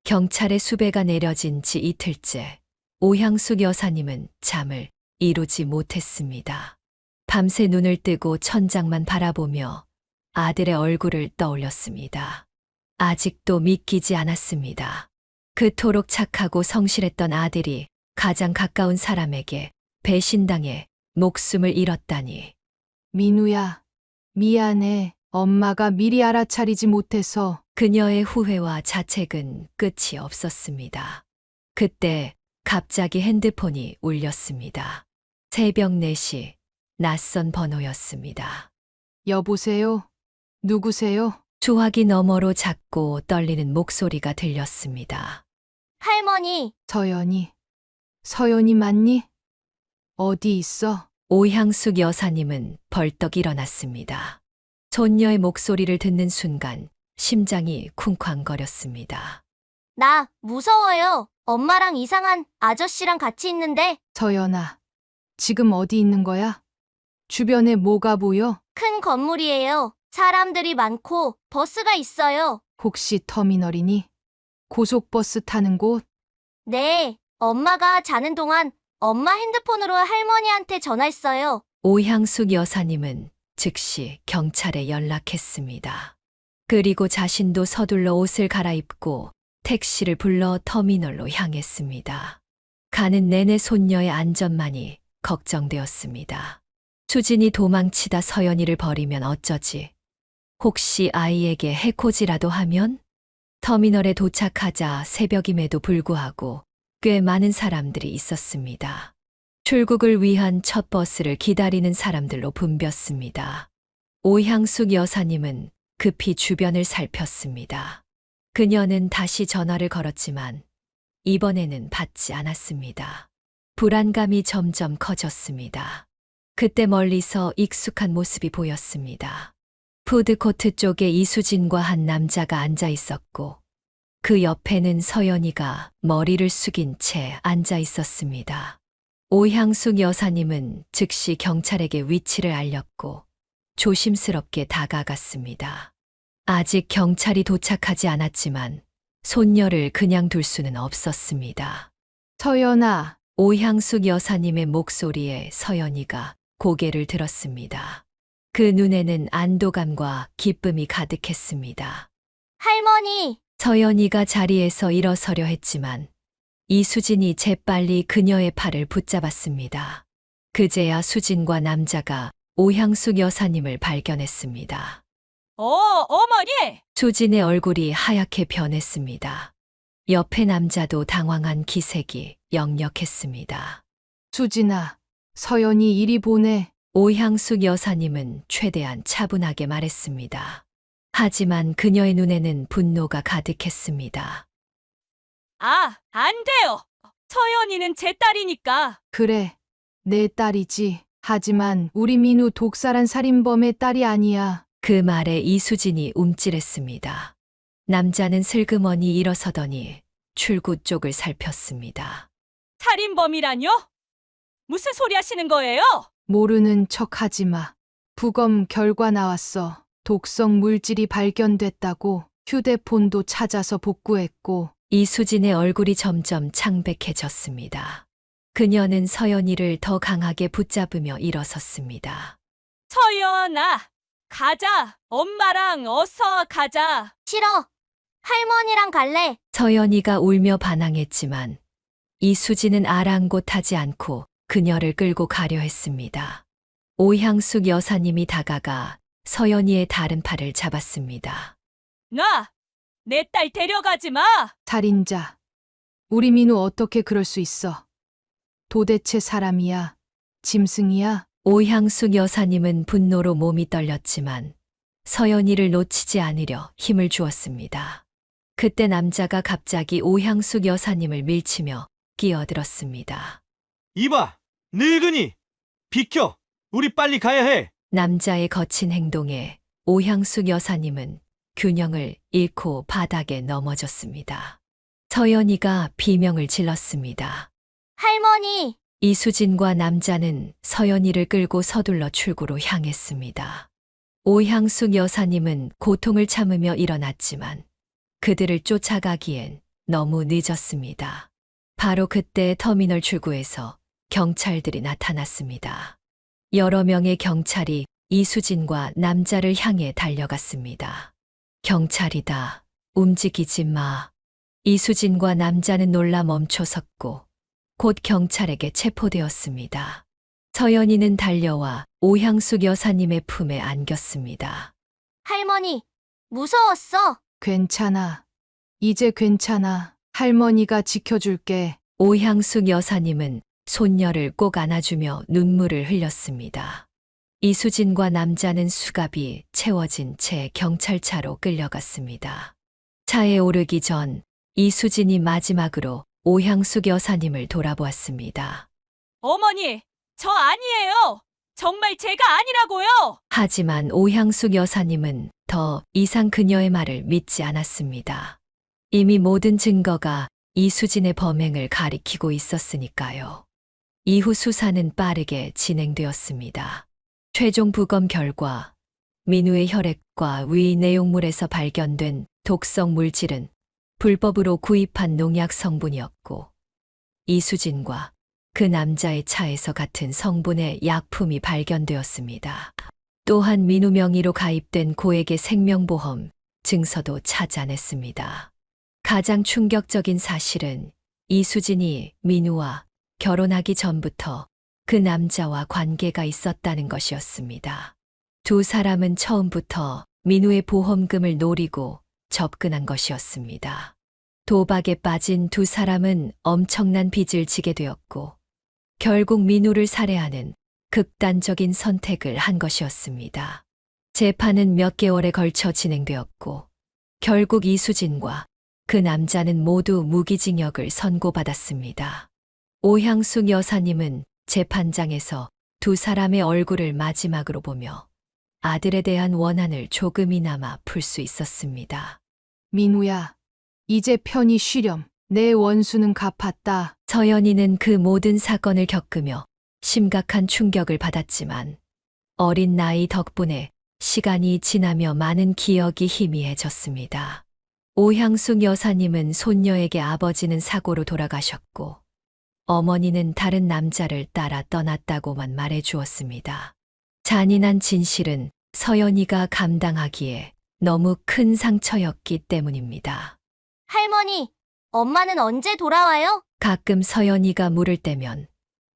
경찰의 수배가 내려진 지 이틀째, 오향숙 여사님은 잠을 이루지 못했습니다. 밤새 눈을 뜨고 천장만 바라보며 아들의 얼굴을 떠올렸습니다. 아직도 믿기지 않았습니다. 그토록 착하고 성실했던 아들이 가장 가까운 사람에게 배신당해 목숨을 잃었다니. 민우야, 미안해. 엄마가 미리 알아차리지 못해서. 그녀의 후회와 자책은 끝이 없었습니다. 그때 갑자기 핸드폰이 울렸습니다. 새벽 4시, 낯선 번호였습니다. 여보세요? 누구세요? 수화기 너머로 작고 떨리는 목소리가 들렸습니다. 할머니. 서연이 맞니? 어디 있어? 오향숙 여사님은 벌떡 일어났습니다. 손녀의 목소리를 듣는 순간 심장이 쿵쾅거렸습니다. 나 무서워요. 엄마랑 이상한 아저씨랑 같이 있는데. 서연아, 지금 어디 있는 거야? 주변에 뭐가 보여? 큰 건물이에요. 사람들이 많고 버스가 있어요. 혹시 터미널이니? 고속버스 타는 곳? 네, 엄마가 자는 동안 엄마 핸드폰으로 할머니한테 전화했어요. 오향숙 여사님은 즉시 경찰에 연락했습니다. 그리고 자신도 서둘러 옷을 갈아입고 택시를 불러 터미널로 향했습니다. 가는 내내 손녀의 안전만이 걱정되었습니다. 수진이 도망치다 서연이를 버리면 어쩌지? 혹시 아이에게 해코지라도 하면? 터미널에 도착하자 새벽임에도 불구하고 꽤 많은 사람들이 있었습니다. 출국을 위한 첫 버스를 기다리는 사람들로 붐볐습니다. 오향숙 여사님은 급히 주변을 살폈습니다. 그녀는 다시 전화를 걸었지만 이번에는 받지 않았습니다. 불안감이 점점 커졌습니다. 그때 멀리서 익숙한 모습이 보였습니다. 푸드코트 쪽에 이수진과 한 남자가 앉아 있었고 그 옆에는 서연이가 머리를 숙인 채 앉아 있었습니다. 오향숙 여사님은 즉시 경찰에게 위치를 알렸고 조심스럽게 다가갔습니다. 아직 경찰이 도착하지 않았지만 손녀를 그냥 둘 수는 없었습니다. 서연아, 오향숙 여사님의 목소리에 서연이가 고개를 들었습니다. 그 눈에는 안도감과 기쁨이 가득했습니다. 할머니, 서연이가 자리에서 일어서려 했지만 이수진이 재빨리 그녀의 팔을 붙잡았습니다. 그제야 수진과 남자가 오향숙 여사님을 발견했습니다. 어머니! 수진의 얼굴이 하얗게 변했습니다. 옆에 남자도 당황한 기색이 역력했습니다. 수진아, 서연이 이리 보내. 오향숙 여사님은 최대한 차분하게 말했습니다. 하지만 그녀의 눈에는 분노가 가득했습니다. 안 돼요. 서연이는 제 딸이니까. 그래, 내 딸이지. 하지만 우리 민우 독살한 살인범의 딸이 아니야. 그 말에 이수진이 움찔했습니다. 남자는 슬그머니 일어서더니 출구 쪽을 살폈습니다. 살인범이라뇨? 무슨 소리 하시는 거예요? 모르는 척 하지 마. 부검 결과 나왔어. 독성 물질이 발견됐다고. 휴대폰도 찾아서 복구했고. 이수진의 얼굴이 점점 창백해졌습니다. 그녀는 서연이를 더 강하게 붙잡으며 일어섰습니다. 서연아, 가자. 엄마랑 어서 가자. 싫어. 할머니랑 갈래. 서연이가 울며 반항했지만 이수진은 아랑곳하지 않고 그녀를 끌고 가려 했습니다. 오향숙 여사님이 다가가 서연이의 다른 팔을 잡았습니다. 내 딸 데려가지 마. 살인자. 우리 민우 어떻게 그럴 수 있어? 도대체 사람이야? 짐승이야? 오향숙 여사님은 분노로 몸이 떨렸지만 서연이를 놓치지 않으려 힘을 주었습니다. 그때 남자가 갑자기 오향숙 여사님을 밀치며 끼어들었습니다. 이봐, 늙은이! 비켜! 우리 빨리 가야 해! 남자의 거친 행동에 오향숙 여사님은 균형을 잃고 바닥에 넘어졌습니다. 서연이가 비명을 질렀습니다. 할머니! 이수진과 남자는 서연이를 끌고 서둘러 출구로 향했습니다. 오향숙 여사님은 고통을 참으며 일어났지만 그들을 쫓아가기엔 너무 늦었습니다. 바로 그때 터미널 출구에서 경찰들이 나타났습니다. 여러 명의 경찰이 이수진과 남자를 향해 달려갔습니다. 경찰이다. 움직이지 마. 이수진과 남자는 놀라 멈춰섰고 곧 경찰에게 체포되었습니다. 서연이는 달려와 오향숙 여사님의 품에 안겼습니다. 할머니, 무서웠어. 괜찮아. 이제 괜찮아. 할머니가 지켜줄게. 오향숙 여사님은 손녀를 꼭 안아주며 눈물을 흘렸습니다. 이수진과 남자는 수갑이 채워진 채 경찰차로 끌려갔습니다. 차에 오르기 전 이수진이 마지막으로 오향숙 여사님을 돌아보았습니다. 어머니, 저 아니에요. 정말 제가 아니라고요. 하지만 오향숙 여사님은 더 이상 그녀의 말을 믿지 않았습니다. 이미 모든 증거가 이수진의 범행을 가리키고 있었으니까요. 이후 수사는 빠르게 진행되었습니다. 최종 부검 결과 민우의 혈액과 위 내용물에서 발견된 독성 물질은 불법으로 구입한 농약 성분이었고 이수진과 그 남자의 차에서 같은 성분의 약품이 발견되었습니다. 또한 민우 명의로 가입된 고액의 생명보험 증서도 찾아냈습니다. 가장 충격적인 사실은 이수진이 민우와 결혼하기 전부터 그 남자와 관계가 있었다는 것이었습니다. 두 사람은 처음부터 민우의 보험금을 노리고 접근한 것이었습니다. 도박에 빠진 두 사람은 엄청난 빚을 지게 되었고, 결국 민우를 살해하는 극단적인 선택을 한 것이었습니다. 재판은 몇 개월에 걸쳐 진행되었고, 결국 이수진과 그 남자는 모두 무기징역을 선고받았습니다. 오향숙 여사님은 재판장에서 두 사람의 얼굴을 마지막으로 보며 아들에 대한 원한을 조금이나마 풀 수 있었습니다. 민우야, 이제 편히 쉬렴. 내 원수는 갚았다. 서연이는 그 모든 사건을 겪으며 심각한 충격을 받았지만 어린 나이 덕분에 시간이 지나며 많은 기억이 희미해졌습니다. 오향숙 여사님은 손녀에게 아버지는 사고로 돌아가셨고 어머니는 다른 남자를 따라 떠났다고만 말해 주었습니다. 잔인한 진실은 서연이가 감당하기에 너무 큰 상처였기 때문입니다. 할머니, 엄마는 언제 돌아와요? 가끔 서연이가 물을 때면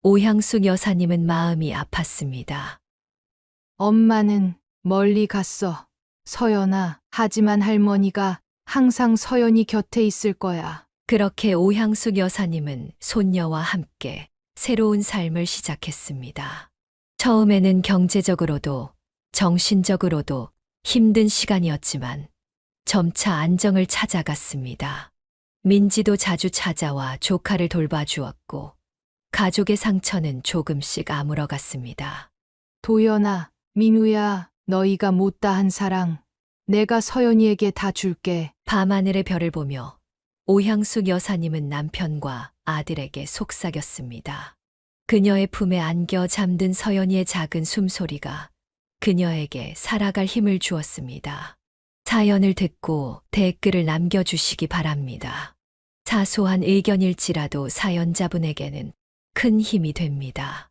오향숙 여사님은 마음이 아팠습니다. 엄마는 멀리 갔어. 서연아, 하지만 할머니가 항상 서연이 곁에 있을 거야. 그렇게 오향숙 여사님은 손녀와 함께 새로운 삶을 시작했습니다. 처음에는 경제적으로도 정신적으로도 힘든 시간이었지만 점차 안정을 찾아갔습니다. 민지도 자주 찾아와 조카를 돌봐주었고 가족의 상처는 조금씩 아물어갔습니다. 도연아, 민우야, 너희가 못다한 사랑 내가 서연이에게 다 줄게. 밤하늘의 별을 보며 오향숙 여사님은 남편과 아들에게 속삭였습니다. 그녀의 품에 안겨 잠든 서연이의 작은 숨소리가 그녀에게 살아갈 힘을 주었습니다. 사연을 듣고 댓글을 남겨주시기 바랍니다. 사소한 의견일지라도 사연자분에게는 큰 힘이 됩니다.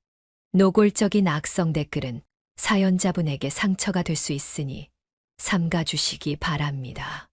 노골적인 악성 댓글은 사연자분에게 상처가 될 수 있으니 삼가주시기 바랍니다.